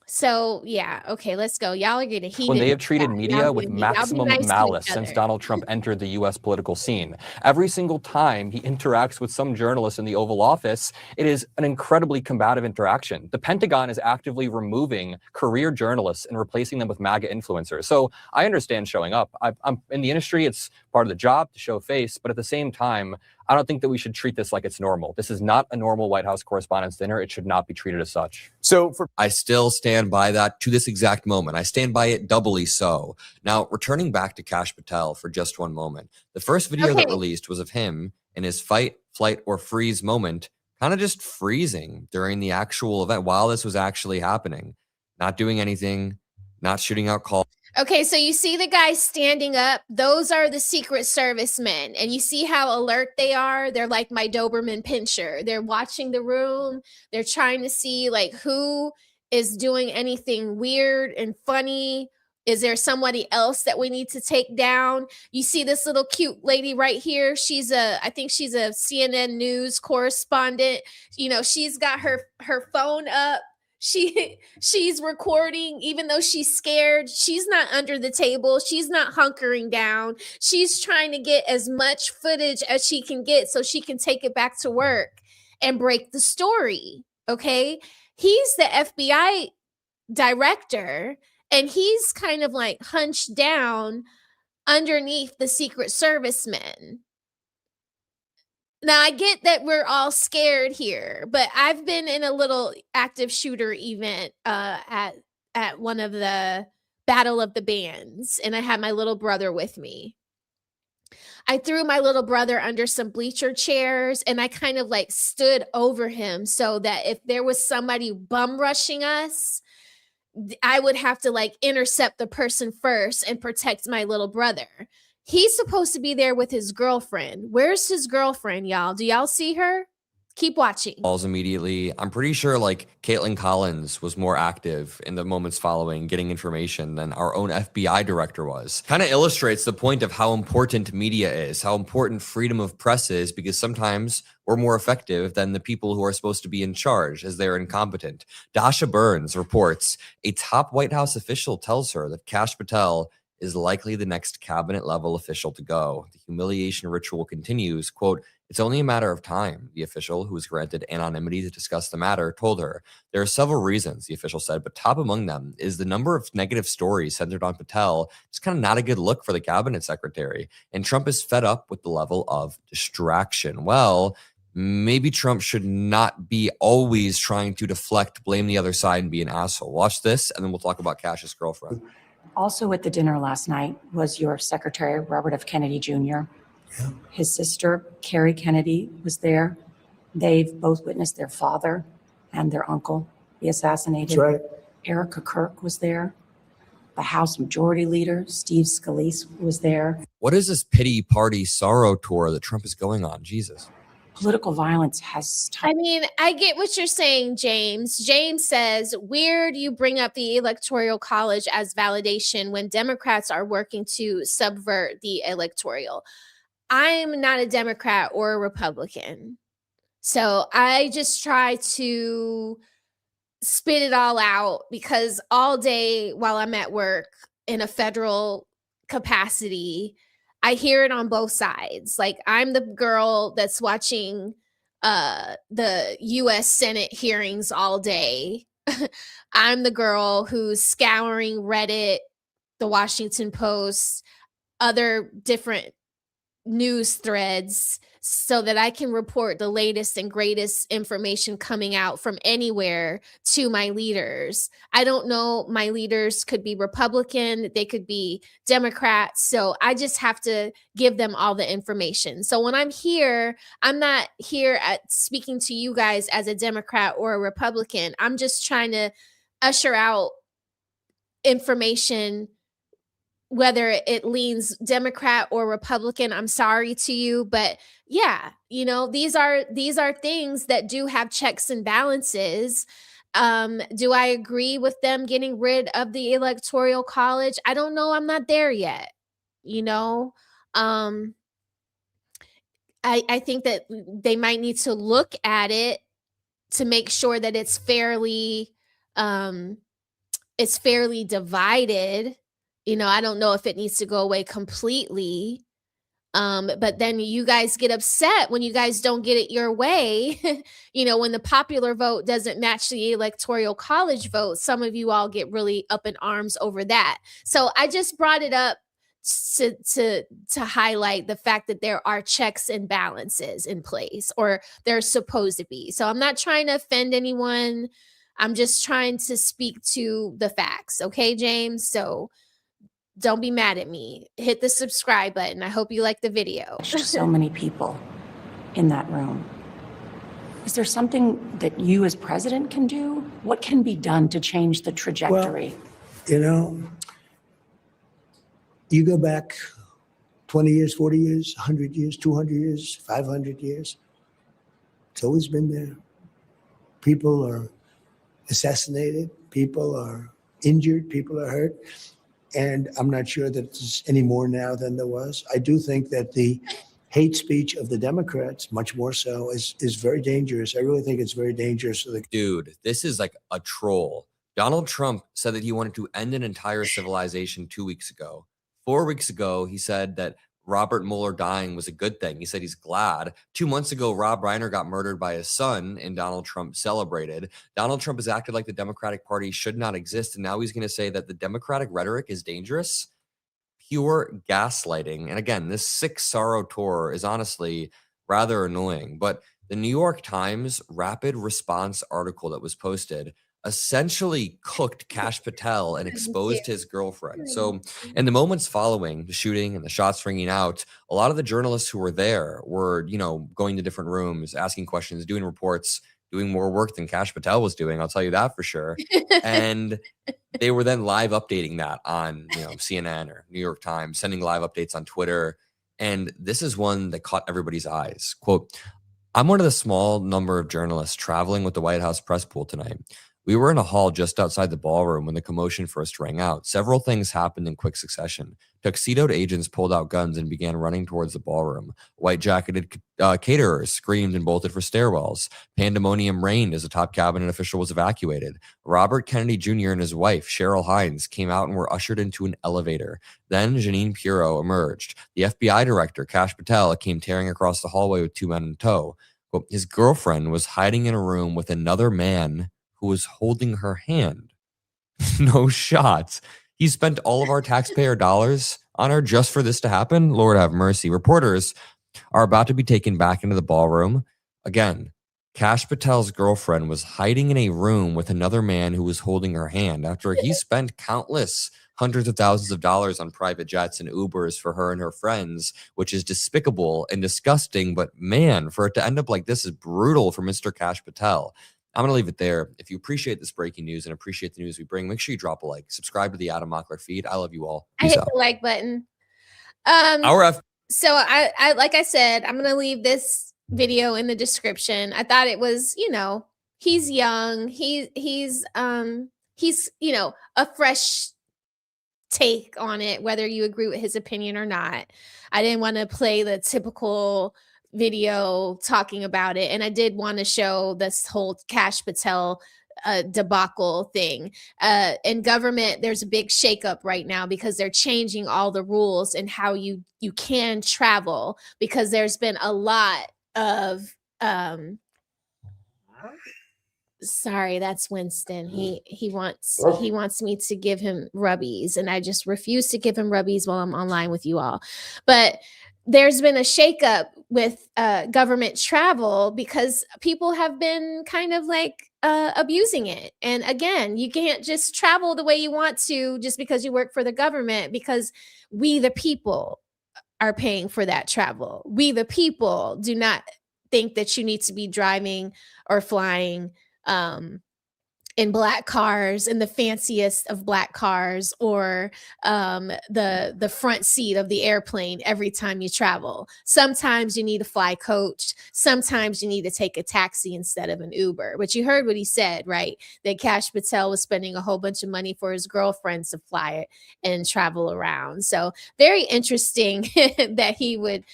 So, yeah, okay, let's go. Y'all are getting heated. When they have treated Y'all media with getting heated. Y'all be maximum nice to malice each since other. Donald Trump entered the U.S. political scene. Every single time he interacts with some journalist in the Oval Office, it is an incredibly combative interaction. The Pentagon is actively removing career journalists and replacing them with MAGA influencers. So I understand showing up. I'm in the industry. It's part of the job to show face. But at the same time, I don't think that we should treat this like it's normal. This is not a normal White House Correspondents' Dinner. It should not be treated as such. So I still stand by that to this exact moment. I stand by it doubly so. Now, returning back to Kash Patel for just one moment. The first video that released was of him in his fight, flight, or freeze moment, kind of just freezing during the actual event while this was actually happening. Not doing anything, not shooting out calls. Okay, so you see the guys standing up. Those are the Secret Service men. And you see how alert they are? They're like my Doberman Pinscher. They're watching the room. They're trying to see like who is doing anything weird and funny. Is there somebody else that we need to take down? You see this little cute lady right here. I think she's a CNN News correspondent. You know, she's got her phone up. She's recording, even though she's scared. She's not under the table. She's not hunkering down. She's trying to get as much footage as she can get so she can take it back to work and break the story. Okay. He's the FBI director, and he's kind of like hunched down underneath the Secret Service men. Now, I get that we're all scared here, but I've been in a little active shooter event at one of the Battle of the Bands, and I had my little brother with me. I threw my little brother under some bleacher chairs, and I kind of like stood over him so that if there was somebody bum rushing us, I would have to like intercept the person first and protect my little brother. He's supposed to be there with his girlfriend. Where's his girlfriend, y'all? Do y'all see her? Keep watching. Calls immediately. I'm pretty sure like Caitlin Collins was more active in the moments following getting information than our own FBI director was. Kind of illustrates the point of how important media is, how important freedom of press is, because sometimes we're more effective than the people who are supposed to be in charge as they're incompetent. Dasha Burns reports a top White House official tells her that Kash Patel is likely the next cabinet level official to go. The humiliation ritual continues. Quote, "It's only a matter of time," the official, who was granted anonymity to discuss the matter, told her. "There are several reasons," the official said, but top among them is the number of negative stories centered on Patel. It's kind of not a good look for the cabinet secretary. And Trump is fed up with the level of distraction. Well, maybe Trump should not be always trying to deflect, blame the other side, and be an asshole. Watch this, and then we'll talk about Kash's girlfriend. Also at the dinner last night was your secretary, Robert F. Kennedy Jr. Yeah. His sister, Carrie Kennedy, was there. They've both witnessed their father and their uncle be assassinated. That's right. Erica Kirk was there. The House Majority Leader, Steve Scalise, was there. What is this pity party sorrow tour that Trump is going on? Jesus. Political violence has I mean, I get what you're saying, James. James says, weird you bring up the Electoral College as validation when Democrats are working to subvert the electoral. I'm not a Democrat or a Republican. So I just try to spit it all out, because all day while I'm at work in a federal capacity, I hear it on both sides. Like, I'm the girl that's watching the US Senate hearings all day. I'm the girl who's scouring Reddit, the Washington Post, other different news threads, so that I can report the latest and greatest information coming out from anywhere to my leaders. I don't know, my leaders could be Republican, they could be Democrats, so I just have to give them all the information. So when I'm here, I'm not here at speaking to you guys as a Democrat or a Republican. I'm just trying to usher out information, whether it leans Democrat or Republican. I'm sorry to you, but yeah, these are things that do have checks and balances. Do I agree with them getting rid of the Electoral College? I don't know. I'm not there yet. I think that they might need to look at it to make sure that it's fairly divided. I don't know if it needs to go away completely. But then you guys get upset when you guys don't get it your way. When the popular vote doesn't match the Electoral College vote, some of you all get really up in arms over that. So I just brought it up to highlight the fact that there are checks and balances in place, or there's supposed to be. So I'm not trying to offend anyone. I'm just trying to speak to the facts. Okay, James? So don't be mad at me. Hit the subscribe button. I hope you like the video. So many people in that room. Is there something that you as president can do? What can be done to change the trajectory? Well, you go back 20 years, 40 years, 100 years, 200 years, 500 years. It's always been there. People are assassinated. People are injured. People are hurt. And I'm not sure that there's any more now than there was. I do think that the hate speech of the Democrats, much more so, is very dangerous. I really think it's very dangerous. Dude, this is like a troll. Donald Trump said that he wanted to end an entire civilization 2 weeks ago. 4 weeks ago, he said that Robert Mueller dying was a good thing. He said he's glad. 2 months ago, Rob Reiner got murdered by his son, and Donald Trump celebrated. Donald Trump has acted like the Democratic Party should not exist, and now he's going to say that the Democratic rhetoric is dangerous. Pure gaslighting. And again, this sick sorrow tour is honestly rather annoying. But the New York Times rapid response article that was posted essentially cooked Kash Patel and exposed his girlfriend. So in the moments following the shooting and the shots ringing out, a lot of the journalists who were there were, going to different rooms, asking questions, doing reports, doing more work than Kash Patel was doing. I'll tell you that for sure. And they were then live updating that on, CNN or New York Times, sending live updates on Twitter. And this is one that caught everybody's eyes. Quote, "I'm one of the small number of journalists traveling with the White House press pool tonight. We were in a hall just outside the ballroom when the commotion first rang out. Several things happened in quick succession. Tuxedoed agents pulled out guns and began running towards the ballroom. White-jacketed caterers screamed and bolted for stairwells. Pandemonium reigned as a top cabinet official was evacuated. Robert Kennedy Jr. and his wife, Cheryl Hines, came out and were ushered into an elevator. Then Jeanine Pirro emerged. The FBI Director, Kash Patel, came tearing across the hallway with 2 men in tow. Well, his girlfriend was hiding in a room with another man who was holding her hand." No shot. He spent all of our taxpayer dollars on her just for this to happen? Lord have mercy. Reporters are about to be taken back into the ballroom. Again, Kash Patel's girlfriend was hiding in a room with another man who was holding her hand after he spent countless hundreds of thousands of dollars on private jets and Ubers for her and her friends, which is despicable and disgusting. But man, for it to end up like this is brutal for Mr. Kash Patel. I'm going to leave it there. If you appreciate this breaking news and appreciate the news we bring, make sure you drop a like. Subscribe to the Adam Mockler feed. I love you all. I Peace hit out. the like button. So I like I said, I'm going to leave this video in the description. I thought it was, he's young. He's a fresh take on it, whether you agree with his opinion or not. I didn't want to play the typical video talking about it, and I did want to show this whole Kash Patel debacle thing. In government, there's a big shakeup right now because they're changing all the rules and how you can travel, because there's been a lot of sorry, that's Winston. He wants me to give him rubbies, and I just refuse to give him rubbies while I'm online with you all. But there's been a shakeup with government travel because people have been kind of like abusing it. And again, you can't just travel the way you want to just because you work for the government, because we, the people, are paying for that travel. We, the people, do not think that you need to be driving or flying in black cars, in the fanciest of black cars, or the front seat of the airplane every time you travel. Sometimes you need to fly coach. Sometimes you need to take a taxi instead of an Uber. But you heard what he said, right? That Kash Patel was spending a whole bunch of money for his girlfriends to fly it and travel around. So very interesting that he and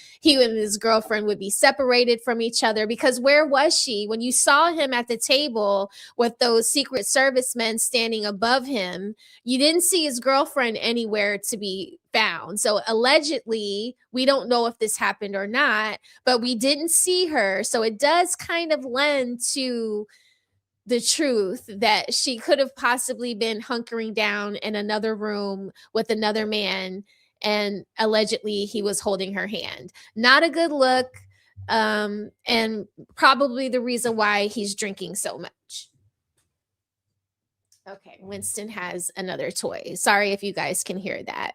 his girlfriend would be separated from each other, because where was she when you saw him at the table with those Secret Servicemen standing above him? You didn't see his girlfriend anywhere to be found. So allegedly, we don't know if this happened or not, but we didn't see her. So it does kind of lend to the truth that she could have possibly been hunkering down in another room with another man, and allegedly he was holding her hand. Not a good look, and probably the reason why he's drinking so much. Okay, Winston has another toy. Sorry if you guys can hear that.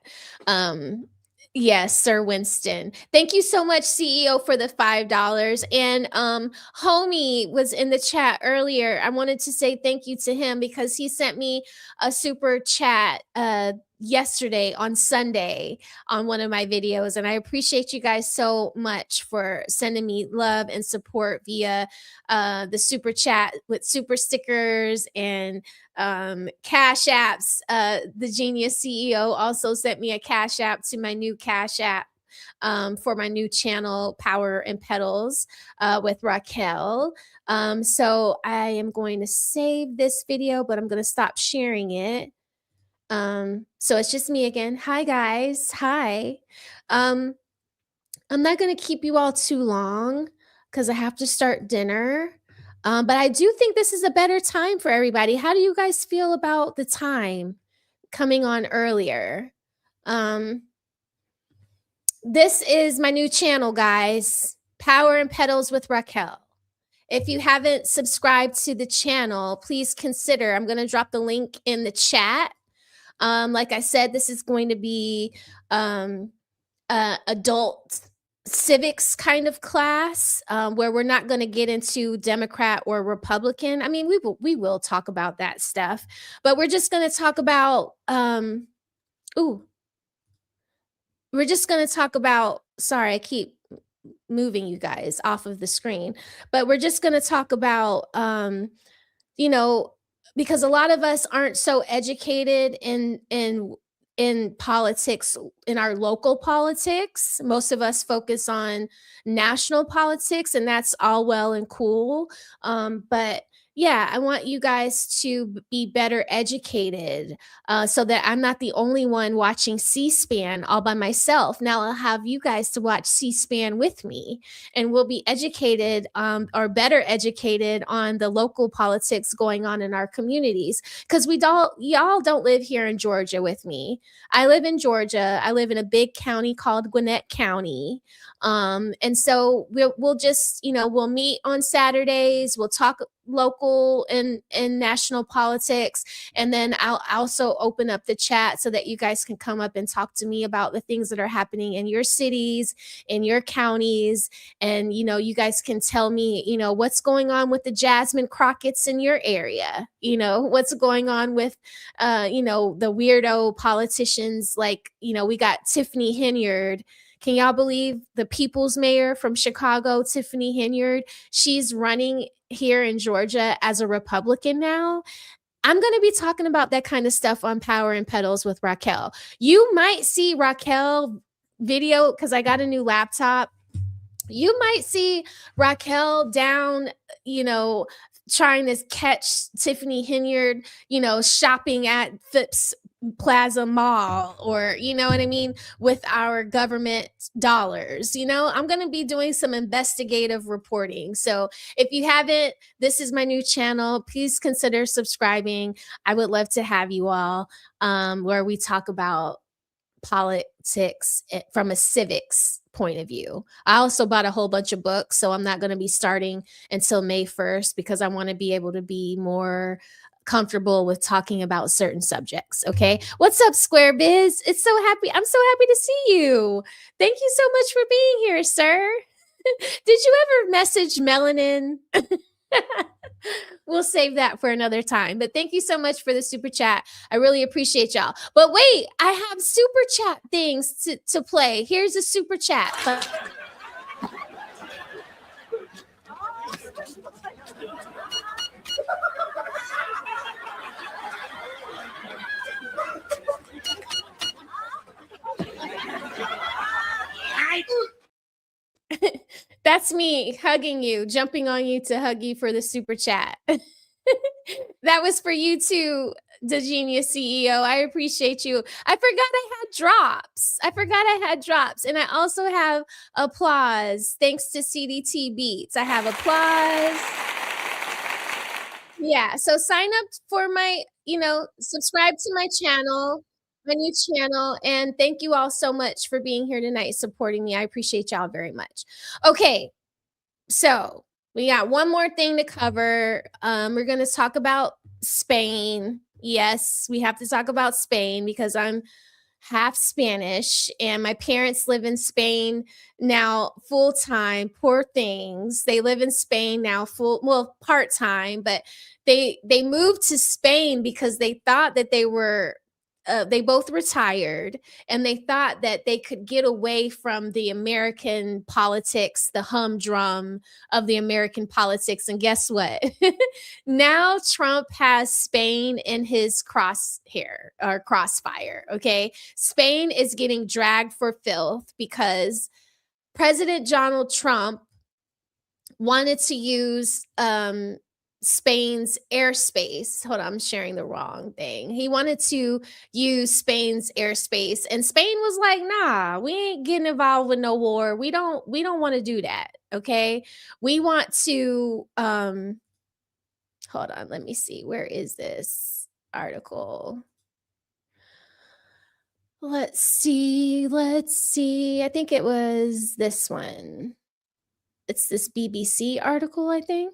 Yes, Sir Winston. Thank you so much, CEO, for the $5. And Homie was in the chat earlier. I wanted to say thank you to him because he sent me a super chat yesterday on Sunday on one of my videos. And I appreciate you guys so much for sending me love and support via the super chat with super stickers and cash apps. The Genius CEO also sent me a cash app to my new cash app for my new channel, Power and Petals, with Raquel. So I am going to save this video, but I'm going to stop sharing it. So it's just me again. Hi guys. Hi. I'm not going to keep you all too long because I have to start dinner. But I do think this is a better time for everybody. How do you guys feel about the time coming on earlier? This is my new channel, guys. Power and Petals with Raquel. If you haven't subscribed to the channel, please consider. I'm going to drop the link in the chat. Like I said, this is going to be adult civics kind of class, where we're not going to get into Democrat or Republican. I mean, we will talk about that stuff, but we're just going to talk about sorry, I keep moving you guys off of the screen, but we're just going to talk about because a lot of us aren't so educated in politics, in our local politics. Most of us focus on national politics, and that's all well and cool. But yeah, I want you guys to be better educated so that I'm not the only one watching C-SPAN all by myself. Now I'll have you guys to watch C-SPAN with me, and we'll be educated or better educated on the local politics going on in our communities. Because y'all don't live here in Georgia with me. I live in Georgia. I live in a big county called Gwinnett County. And so we'll just, we'll meet on Saturdays. We'll talk local and national politics. And then I'll also open up the chat so that you guys can come up and talk to me about the things that are happening in your cities, in your counties. And, you guys can tell me, what's going on with the Jasmine Crockett's in your area, what's going on with, the weirdo politicians. Like, we got Tiffany Henyard. Can y'all believe the people's mayor from Chicago, Tiffany Henyard? She's running here in Georgia as a Republican now. I'm going to be talking about that kind of stuff on Power and Petals with Raquel. You might see Raquel video because I got a new laptop. You might see Raquel down, trying to catch Tiffany Henyard, shopping at Phipps Plaza Mall, or what I mean, with our government dollars. I'm going to be doing some investigative reporting. So if you haven't, this is my new channel. Please consider subscribing. I would love to have you all, where we talk about politics from a civics point of view. I also bought a whole bunch of books, so I'm not going to be starting until May 1st because I want to be able to be more comfortable with talking about certain subjects. Okay. What's up, Square Biz? I'm so happy to see you. Thank you so much for being here, sir. Did you ever message Melanin? We'll save that for another time. But thank you so much for the super chat. I really appreciate y'all. But wait, I have super chat things to play. Here's a super chat. That's me hugging you, jumping on you to hug you for the super chat. That was for you too, the Genius CEO. I appreciate you. I forgot I had drops. And I also have applause. Thanks to CDT Beats. I have applause. Yeah. So sign up for my, subscribe to my new channel. And thank you all so much for being here tonight, supporting me. I appreciate y'all very much. Okay. So we got one more thing to cover. We're going to talk about Spain. Yes, we have to talk about Spain because I'm half Spanish and my parents live in Spain now full time. Poor things. They live in Spain now part time, but they moved to Spain because they thought that they both retired and they thought that they could get away from the American politics, the humdrum of the American politics. And guess what? Now Trump has Spain in his crossfire. Okay. Spain is getting dragged for filth because President Donald Trump wanted to use Spain's airspace. Hold on, I'm sharing the wrong thing. He wanted to use Spain's airspace, and Spain was like, "Nah, we ain't getting involved with no war. We don't want to do that." Okay, we want to. Hold on, let me see. Where is this article? Let's see. I think it was this one. It's this BBC article, I think.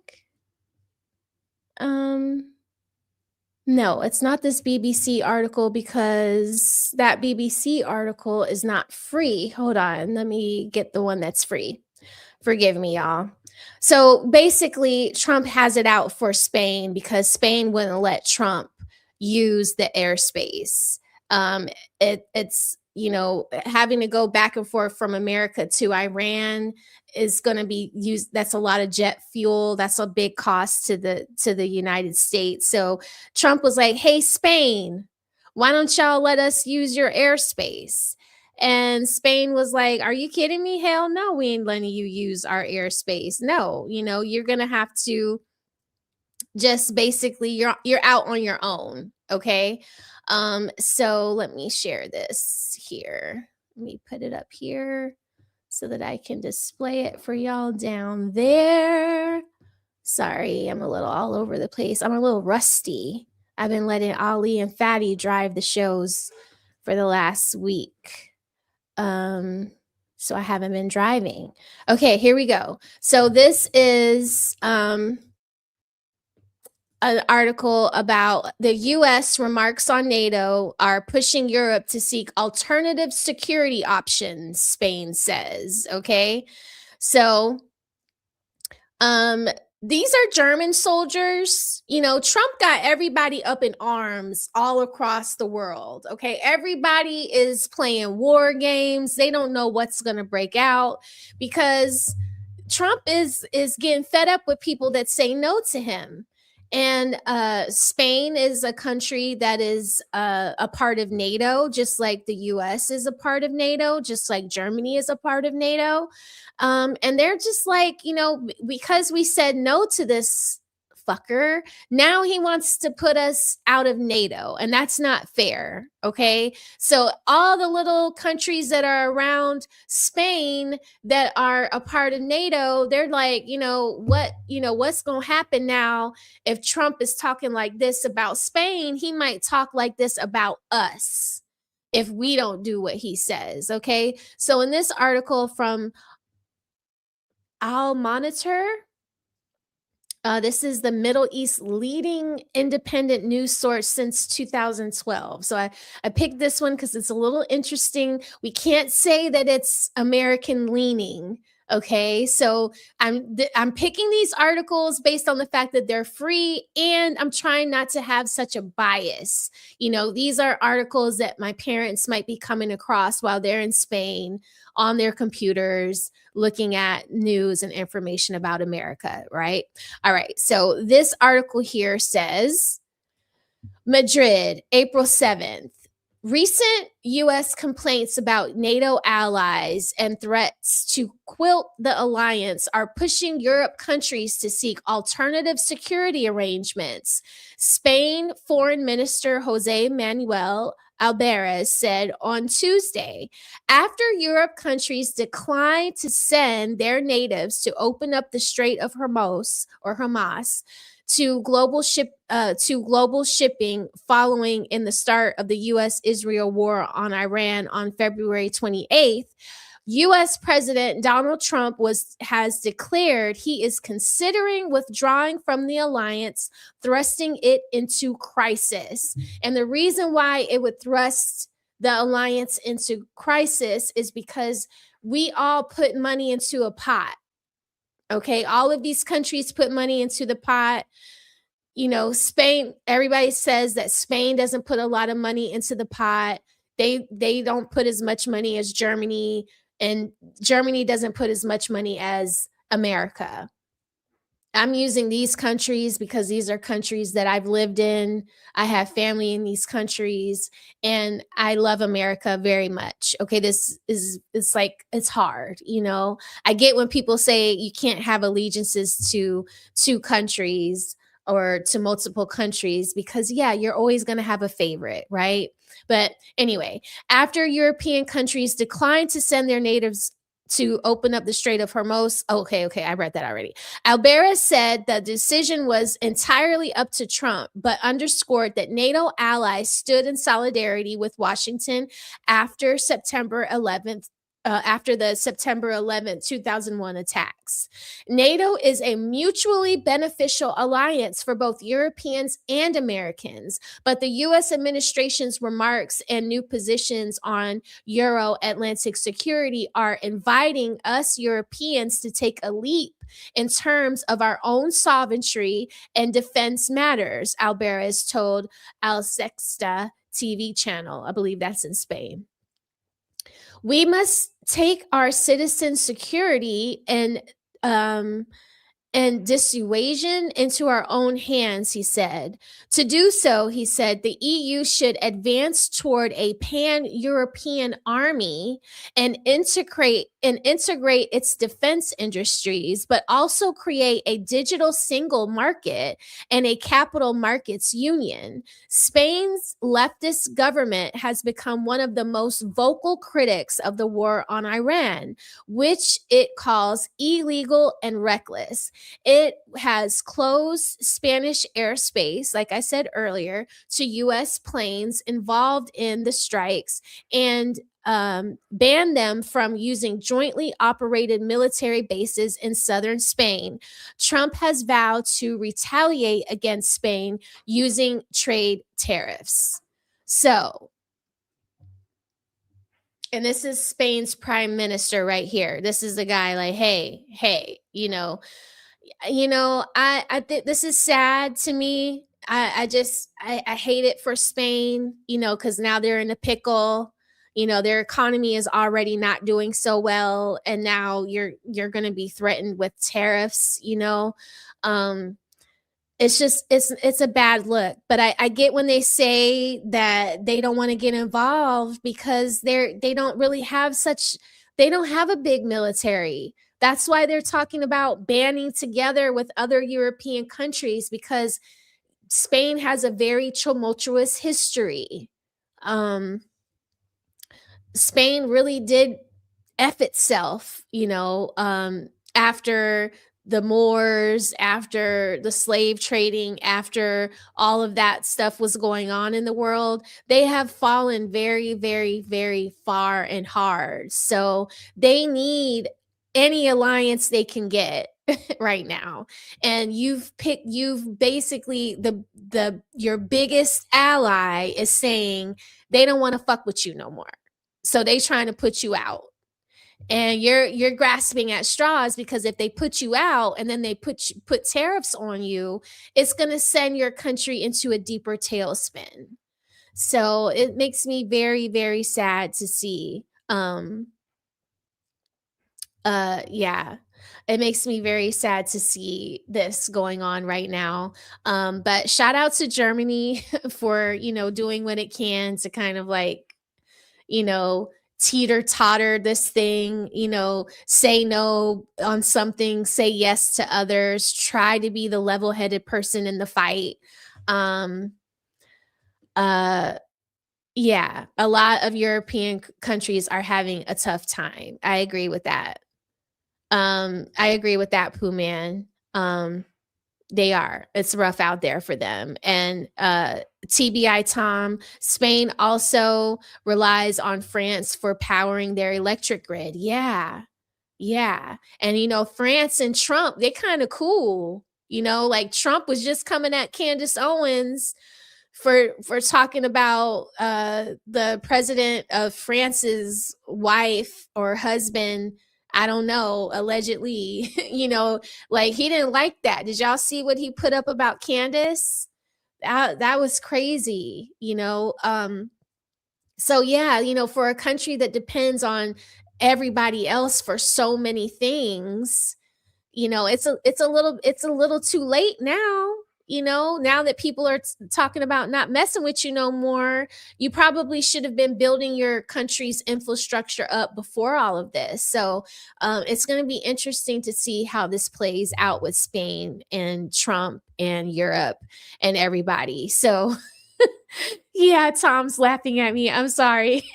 No, it's not this BBC article because that BBC article is not free. Hold on, let me get the one that's free. Forgive me, y'all. So basically, Trump has it out for Spain because Spain wouldn't let Trump use the airspace. It's having to go back and forth from America to Iran is going to be used. That's a lot of jet fuel. That's a big cost to the United States. So Trump was like, "Hey, Spain, why don't y'all let us use your airspace?" And Spain was like, "Are you kidding me? Hell no, we ain't letting you use our airspace. No, you're going to have to just basically you're out on your own." Okay. So let me share this here. Let me put it up here so that I can display it for y'all down there. Sorry, I'm a little all over the place. I'm a little rusty. I've been letting Ali and Fatty drive the shows for the last week. So I haven't been driving. Okay, here we go. So this is an article about the U.S. remarks on NATO are pushing Europe to seek alternative security options, Spain says. Okay. So these are German soldiers. Trump got everybody up in arms all across the world. Okay. Everybody is playing war games. They don't know what's going to break out because Trump is getting fed up with people that say no to him. And Spain is a country that is a part of NATO, just like the U.S. is a part of NATO, just like Germany is a part of NATO. And they're just like, because we said no to this fucker, now he wants to put us out of NATO. And that's not fair. Okay. So all the little countries that are around Spain that are a part of NATO, they're like, what's going to happen now if Trump is talking like this about Spain? He might talk like this about us. if we don't do what he says. Okay. So in this article from Al Monitor, this is the Middle East leading independent news source since 2012. So I picked this one because it's a little interesting. We can't say that it's American leaning. Okay, so I'm picking these articles based on the fact that they're free, and I'm trying not to have such a bias. You know, these are articles that my parents might be coming across while they're in Spain on their computers looking at news and information about America, right? All right, so this article here says Madrid, April 7th. Recent U.S. complaints about NATO allies and threats to quilt the alliance are pushing Europe countries to seek alternative security arrangements. Spain Foreign Minister Jose Manuel Alvarez said on Tuesday, after Europe countries declined to send their natives to open up the Strait of Hormuz or Hamas to global shipping following in the start of the U.S.-Israel war on Iran on February 28th, U.S. President Donald Trump has declared he is considering withdrawing from the alliance, thrusting it into crisis. And the reason why it would thrust the alliance into crisis is because we all put money into a pot. Okay, all of these countries put money into the pot. You know, Spain, everybody says that Spain doesn't put a lot of money into the pot. They don't put as much money as Germany, and Germany doesn't put as much money as America. I'm using these countries because these are countries that I've lived in. I have family in these countries, and I love America very much. Okay, it's like, it's hard, you know. I get when people say you can't have allegiances to two countries or to multiple countries because, yeah, you're always going to have a favorite, right? But anyway, after European countries declined to send their natives to open up the Strait of Hormuz. Okay, I read that already. Alvarez said the decision was entirely up to Trump, but underscored that NATO allies stood in solidarity with Washington after September 11th. After the September 11th, 2001 attacks. NATO is a mutually beneficial alliance for both Europeans and Americans, but the U.S. administration's remarks and new positions on Euro-Atlantic security are inviting us Europeans to take a leap in terms of our own sovereignty and defense matters, Alvarez told Al Sexta TV channel. I believe that's in Spain. We must take our citizen security and dissuasion into our own hands, he said. To do so, he said, the EU should advance toward a pan-European army and integrate its defense industries, but also create a digital single market and a capital markets union. Spain's leftist government has become one of the most vocal critics of the war on Iran, which it calls illegal and reckless. It has closed Spanish airspace, like I said earlier, to U.S. planes involved in the strikes and banned them from using jointly operated military bases in southern Spain. Trump has vowed to retaliate against Spain using trade tariffs. So, and this is Spain's prime minister right here. This is the guy like, hey, you know, I think this is sad to me. I hate it for Spain, you know, because now they're in a pickle. You know, their economy is already not doing so well, and now you're going to be threatened with tariffs. You know, it's just it's a bad look. But I get when they say that they don't want to get involved because they don't really have they don't have a big military. That's why they're talking about banding together with other European countries, because Spain has a very tumultuous history. Spain really did F itself, you know, after the Moors, after the slave trading, after all of that stuff was going on in the world, they have fallen very, very, very far and hard. So they need any alliance they can get right now. And you've basically your biggest ally is saying they don't want to fuck with you no more. So they trying to put you out. And you're grasping at straws, because if they put you out and then they put tariffs on you, it's going to send your country into a deeper tailspin. So it makes me very, very sad to see. Yeah, it makes me very sad to see this going on right now. But shout out to Germany for, doing what it can to kind of like, teeter totter this thing, say no on something, say yes to others, try to be the level-headed person in the fight. Yeah, a lot of European countries are having a tough time. I agree with that. I agree with that, Pooh Man. They are. It's rough out there for them. And TBI Tom, Spain also relies on France for powering their electric grid. Yeah. Yeah. And France and Trump, they kind of cool. Like Trump was just coming at Candace Owens for talking about the president of France's wife or husband, I don't know, allegedly, like he didn't like that. Did y'all see what he put up about Candace? That was crazy, So yeah, for a country that depends on everybody else for so many things, it's a little too late now. Now that people are talking about not messing with you no more, you probably should have been building your country's infrastructure up before all of this. So it's going to be interesting to see how this plays out with Spain and Trump and Europe and everybody. So yeah, Tom's laughing at me. I'm sorry.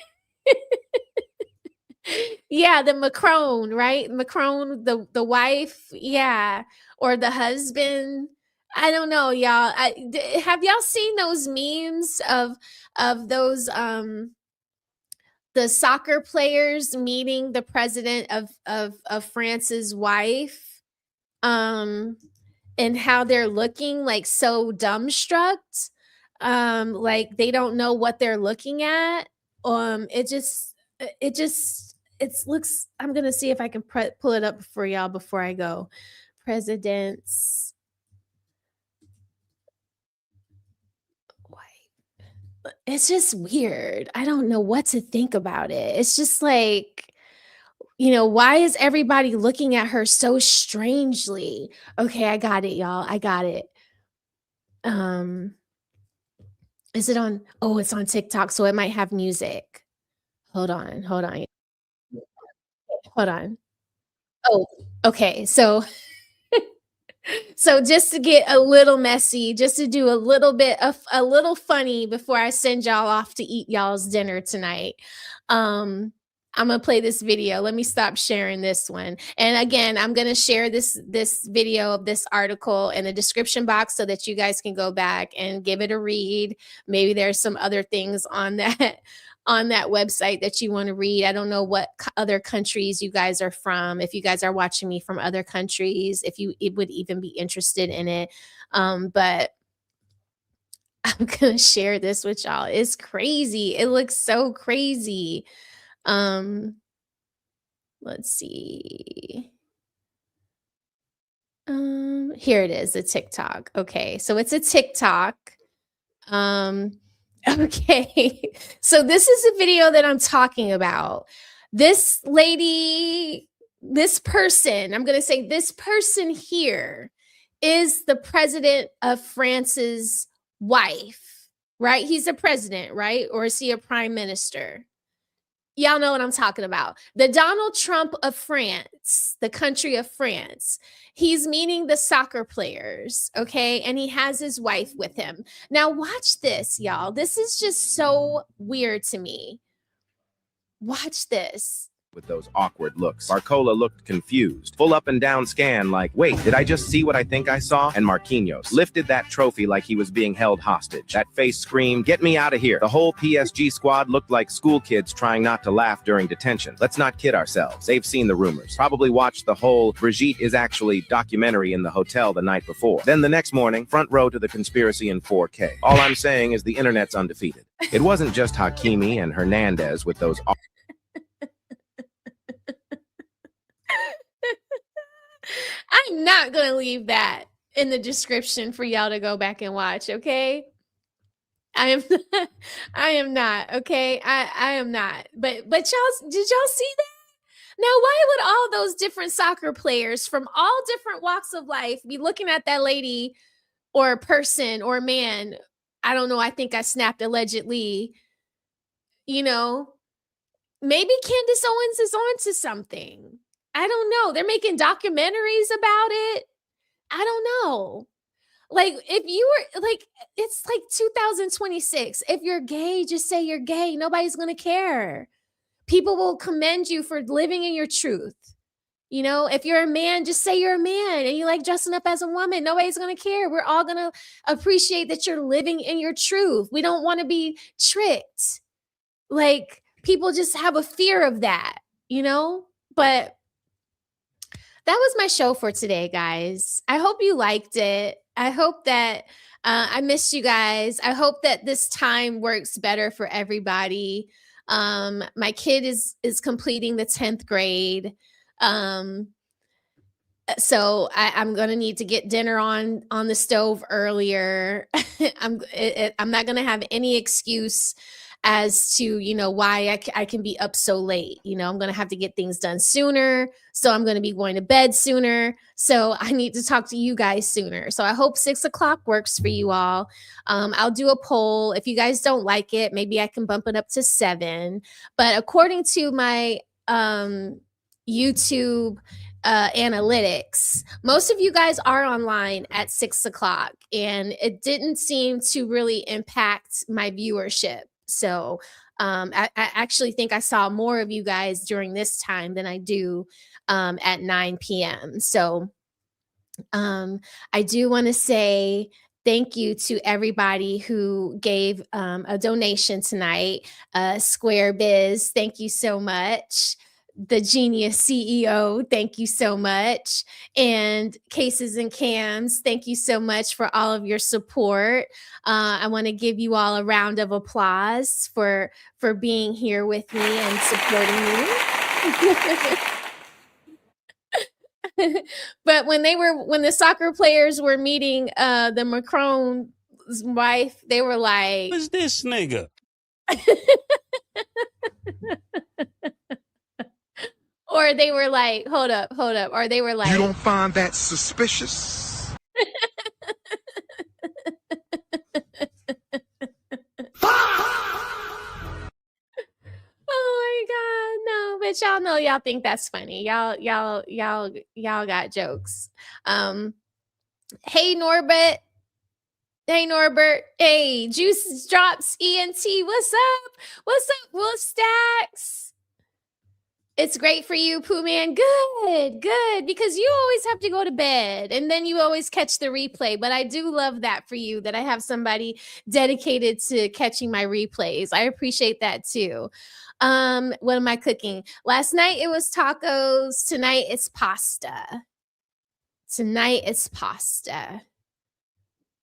Yeah, the Macron, right? Macron, the wife, yeah, or the husband. I don't know, y'all. Have y'all seen those memes of those the soccer players meeting the president of France's wife, and how they're looking like so dumbstruck, like they don't know what they're looking at. It looks. I'm gonna see if I can pull it up for y'all before I go. President's wife. It's just weird. I don't know what to think about it. It's just like, why is everybody looking at her so strangely? Okay, I got it, y'all. I got it. Is it on? Oh, it's on TikTok, so it might have music. Hold on. Oh, okay. So just to get a little messy, just to do a little bit of a little funny before I send y'all off to eat y'all's dinner tonight. I'm gonna play this video. Let me stop sharing this one. And again, I'm gonna share this video of this article in the description box so that you guys can go back and give it a read. Maybe there's some other things on that website that you want to read. I don't know what other countries you guys are from. If you guys are watching me from other countries, if you would even be interested in it. But I'm gonna share this with y'all. It's crazy. It looks so crazy. Let's see. Here it is, a TikTok. Okay, so it's a TikTok. Okay, so this is a video that I'm talking about. This lady, this person, I'm going to say this person here is the president of France's wife, right? He's a president, right? Or is he a prime minister? Y'all know what I'm talking about. The Donald Trump of France, the country of France. He's meeting the soccer players, okay? And he has his wife with him. Now watch this, y'all. This is just so weird to me. Watch this. with those awkward looks. Barcola looked confused, full up and down scan like, wait, did I just see what I think I saw? And Marquinhos lifted that trophy like he was being held hostage. That face screamed, get me out of here. The whole PSG squad looked like school kids trying not to laugh during detention. Let's not kid ourselves. They've seen the rumors. Probably watched the whole Brigitte is actually documentary in the hotel the night before. Then the next morning, front row to the conspiracy in 4K. All I'm saying is the internet's undefeated. It wasn't just Hakimi and Hernandez with those I'm not going to leave that in the description for y'all to go back and watch, okay? I am not, okay? I am not. But y'all, did y'all see that? Now, why would all those different soccer players from all different walks of life be looking at that lady or a person or a man? I don't know. I think I snapped allegedly. You know, maybe Candace Owens is onto something. I don't know. They're making documentaries about it. I don't know. Like, if you were like, it's like 2026. If you're gay, just say you're gay. Nobody's going to care. People will commend you for living in your truth. You know, if you're a man, just say you're a man and you like dressing up as a woman. Nobody's going to care. We're all going to appreciate that you're living in your truth. We don't want to be tricked. Like, people just have a fear of that, you know? But that was my show for today, guys. I hope you liked it. I hope that I missed you guys. I hope that this time works better for everybody. My kid is completing the 10th grade. So I'm going to need to get dinner on the stove earlier. I'm not going to have any excuse as to, you know, why I can be up so late. You know, I'm going to have to get things done sooner. So I'm going to be going to bed sooner. So I need to talk to you guys sooner. So I hope 6 o'clock works for you all. I'll do a poll. If you guys don't like it, maybe I can bump it up to 7. But according to my YouTube analytics, most of you guys are online at 6 o'clock, and it didn't seem to really impact my viewership. So I actually think I saw more of you guys during this time than I do at 9 p.m. So I do want to say thank you to everybody who gave a donation tonight. Square Biz, thank you so much. The Genius CEO, thank you so much. And Cases and Cams, thank you so much for all of your support. I want to give you all a round of applause for being here with me and supporting me. But when the soccer players were meeting the Macron's wife, they were like, "Who's this nigga?" Or they were like, hold up. Or they were like, you don't find that suspicious? Oh my God, no, but y'all know y'all think that's funny. Y'all got jokes. Hey Norbert. Hey, Juice Drops ENT. What's up? Will Stacks? It's great for you, Pooh Man. Good, because you always have to go to bed and then you always catch the replay. But I do love that for you, that I have somebody dedicated to catching my replays. I appreciate that too. What am I cooking? Last night it was tacos. Tonight it's pasta.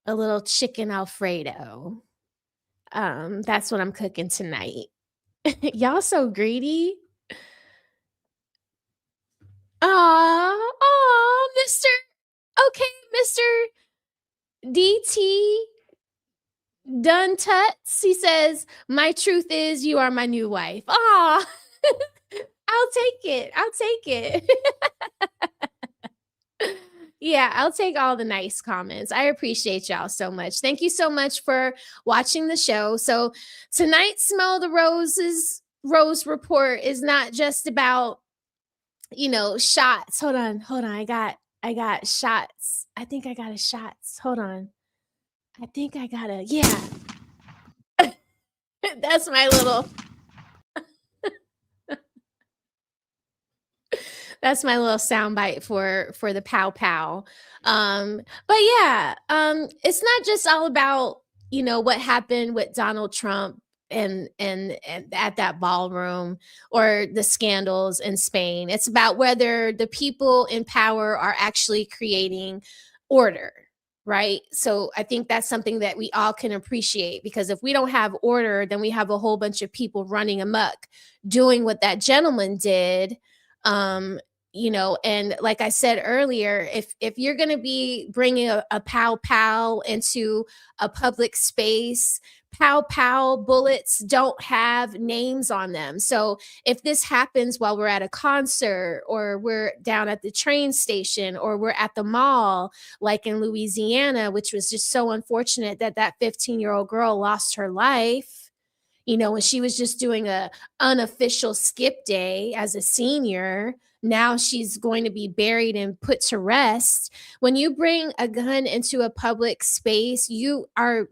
A little chicken Alfredo. That's what I'm cooking tonight. Y'all so greedy. Mr. DT Dun Tuts. He says, my truth is you are my new wife. Aw, I'll take it. Yeah, I'll take all the nice comments. I appreciate y'all so much. Thank you so much for watching the show. So tonight's Smell the Roses Rose Report is not just about, you know, shots. Hold on. I got shots. I think I got a shots. Hold on. I think I got a, yeah. That's my little That's my little soundbite for the pow pow. But yeah, it's not just all about, you know, what happened with Donald Trump and at that ballroom or the scandals in Spain. It's about whether the people in power are actually creating order, right? So I think that's something that we all can appreciate, because if we don't have order, then we have a whole bunch of people running amok doing what that gentleman did. You know, and like I said earlier, if you're going to be bringing a pow pow into a public space, pow pow bullets don't have names on them. So if this happens while we're at a concert, or we're down at the train station, or we're at the mall, like in Louisiana, which was just so unfortunate that that 15-year-old girl lost her life, you know, when she was just doing a unofficial skip day as a senior. Now she's going to be buried and put to rest. When you bring a gun into a public space, you are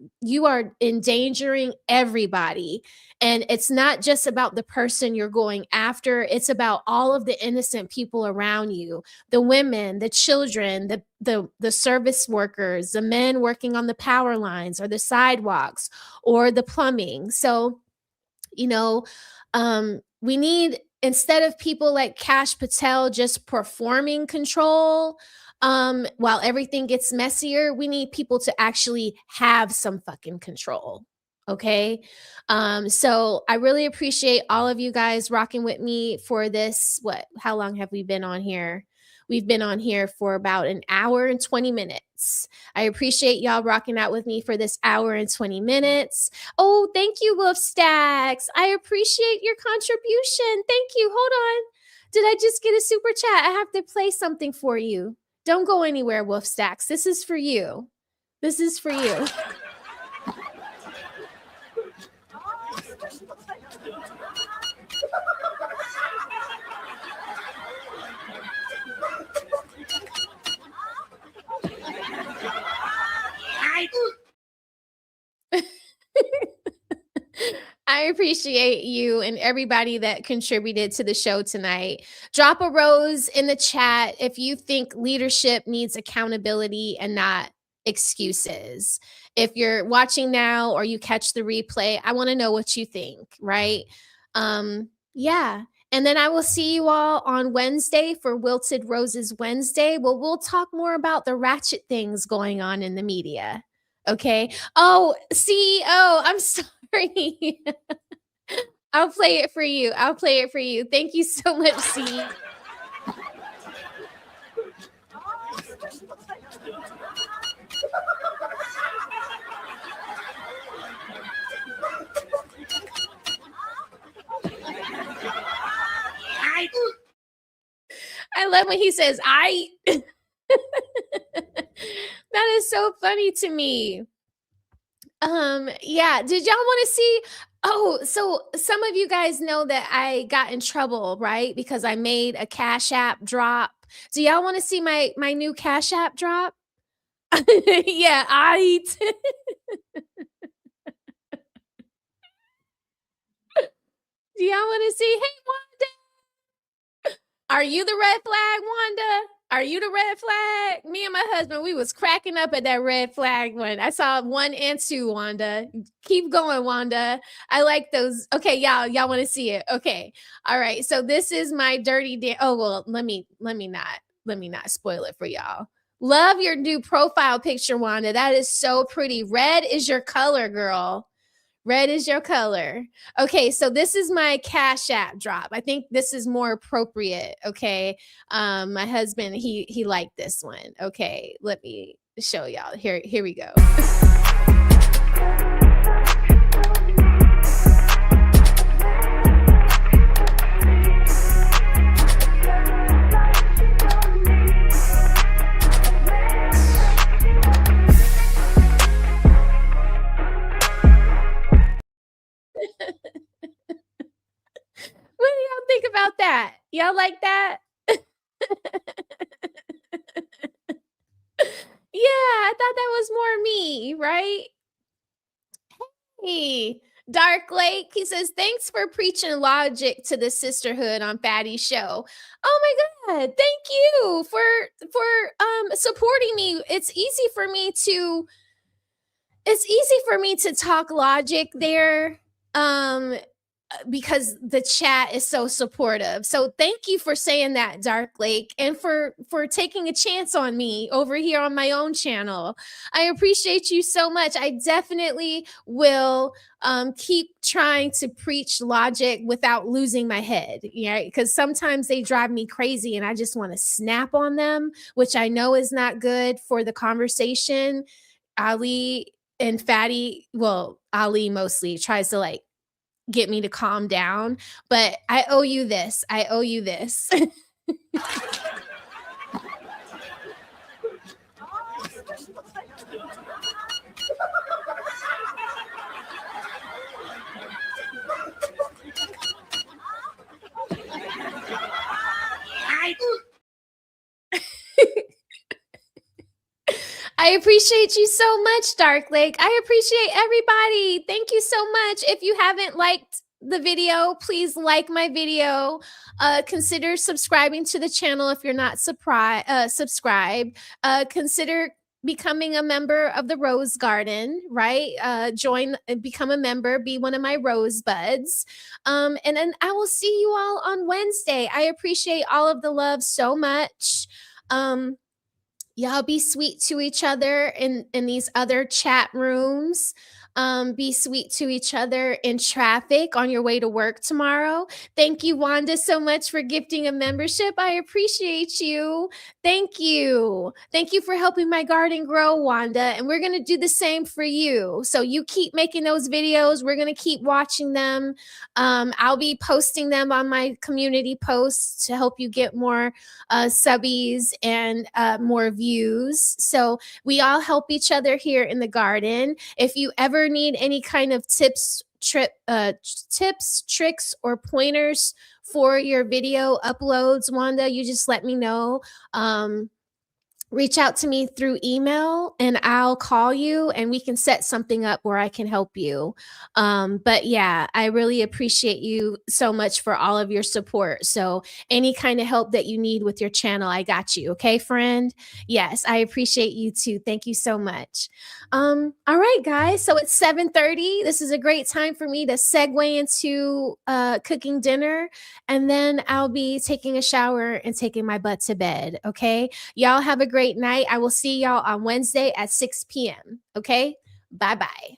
endangering everybody. And it's not just about the person you're going after, it's about all of the innocent people around you, the women, the children, the service workers, the men working on the power lines or the sidewalks or the plumbing. So, you know, we need, instead of people like Kash Patel just performing control while everything gets messier, we need people to actually have some fucking control. Okay. So I really appreciate all of you guys rocking with me for this. How long have we been on here? We've been on here for about an hour and 20 minutes. I appreciate y'all rocking out with me for this hour and 20 minutes. Oh, thank you, Wolf Stacks. I appreciate your contribution. Thank you. Hold on. Did I just get a super chat? I have to play something for you. Don't go anywhere, Wolf Stacks. This is for you. This is for you. I appreciate you and everybody that contributed to the show tonight. Drop a rose in the chat if you think leadership needs accountability and not excuses. If you're watching now or you catch the replay, I want to know what you think, right? Yeah. And then I will see you all on Wednesday for Wilted Roses Wednesday. Well, we'll talk more about the ratchet things going on in the media. Okay. Oh, CEO, I'm sorry. I'll play it for you. I'll play it for you. Thank you so much, C. I love when he says, I. That is so funny to me. Yeah, did y'all want to see? Oh, so some of you guys know that I got in trouble, right? Because I made a Cash App drop. Do y'all want to see my new Cash App drop? Yeah, Do y'all want to see? Hey, Wanda. Are you the red flag, Wanda? Are you the red flag? Me and my husband, we was cracking up at that red flag one. I saw 1 and 2, Wanda. Keep going, Wanda. I like those. Okay, y'all want to see it. Okay. All right. So this is my dirty oh, well, let me not spoil it for y'all. Love your new profile picture, Wanda. That is so pretty. Red is your color, girl. Red is your color. Okay, so this is my Cash App drop. I think this is more appropriate. Okay, my husband he liked this one. Okay, let me show y'all. Here we go. What do y'all think about that? Y'all like that? Yeah, I thought that was more me, right? Hey, Dark Lake, he says, thanks for preaching logic to the sisterhood on Fatty's show. Oh my God, thank you for supporting me. It's easy for me to talk logic there. Because the chat is so supportive. So thank you for saying that, Dark Lake, and for taking a chance on me over here on my own channel. I appreciate you so much. I definitely will keep trying to preach logic without losing my head, yeah, because sometimes they drive me crazy and I just want to snap on them, which I know is not good for the conversation. Ali and Fatty, well, Ali mostly tries to like get me to calm down, but I owe you this. I owe you this. I appreciate you so much, Dark Lake. I appreciate everybody. Thank you so much. If you haven't liked the video, please like my video. Consider subscribing to the channel if you're not subscribed. Consider becoming a member of the Rose Garden, right? Join and become a member, be one of my rosebuds. And then I will see you all on Wednesday. I appreciate all of the love so much. Y'all be sweet to each other in these other chat rooms. Be sweet to each other in traffic on your way to work tomorrow. Thank you, Wanda, so much for gifting a membership. I appreciate you. Thank you. Thank you for helping my garden grow, Wanda. And we're going to do the same for you. So you keep making those videos. We're going to keep watching them. I'll be posting them on my community posts to help you get more subbies and more views. So we all help each other here in the garden. If you ever need any kind of tips, tricks, or pointers for your video uploads, Wanda, you just let me know. Reach out to me through email and I'll call you and we can set something up where I can help you. But yeah, I really appreciate you so much for all of your support. So any kind of help that you need with your channel, I got you. Okay, friend? Yes, I appreciate you too. Thank you so much. All right, guys. So it's 7:30. This is a great time for me to segue into cooking dinner. And then I'll be taking a shower and taking my butt to bed. Okay. Y'all have a great night. I will see y'all on Wednesday at 6 p.m. Okay. Bye-bye.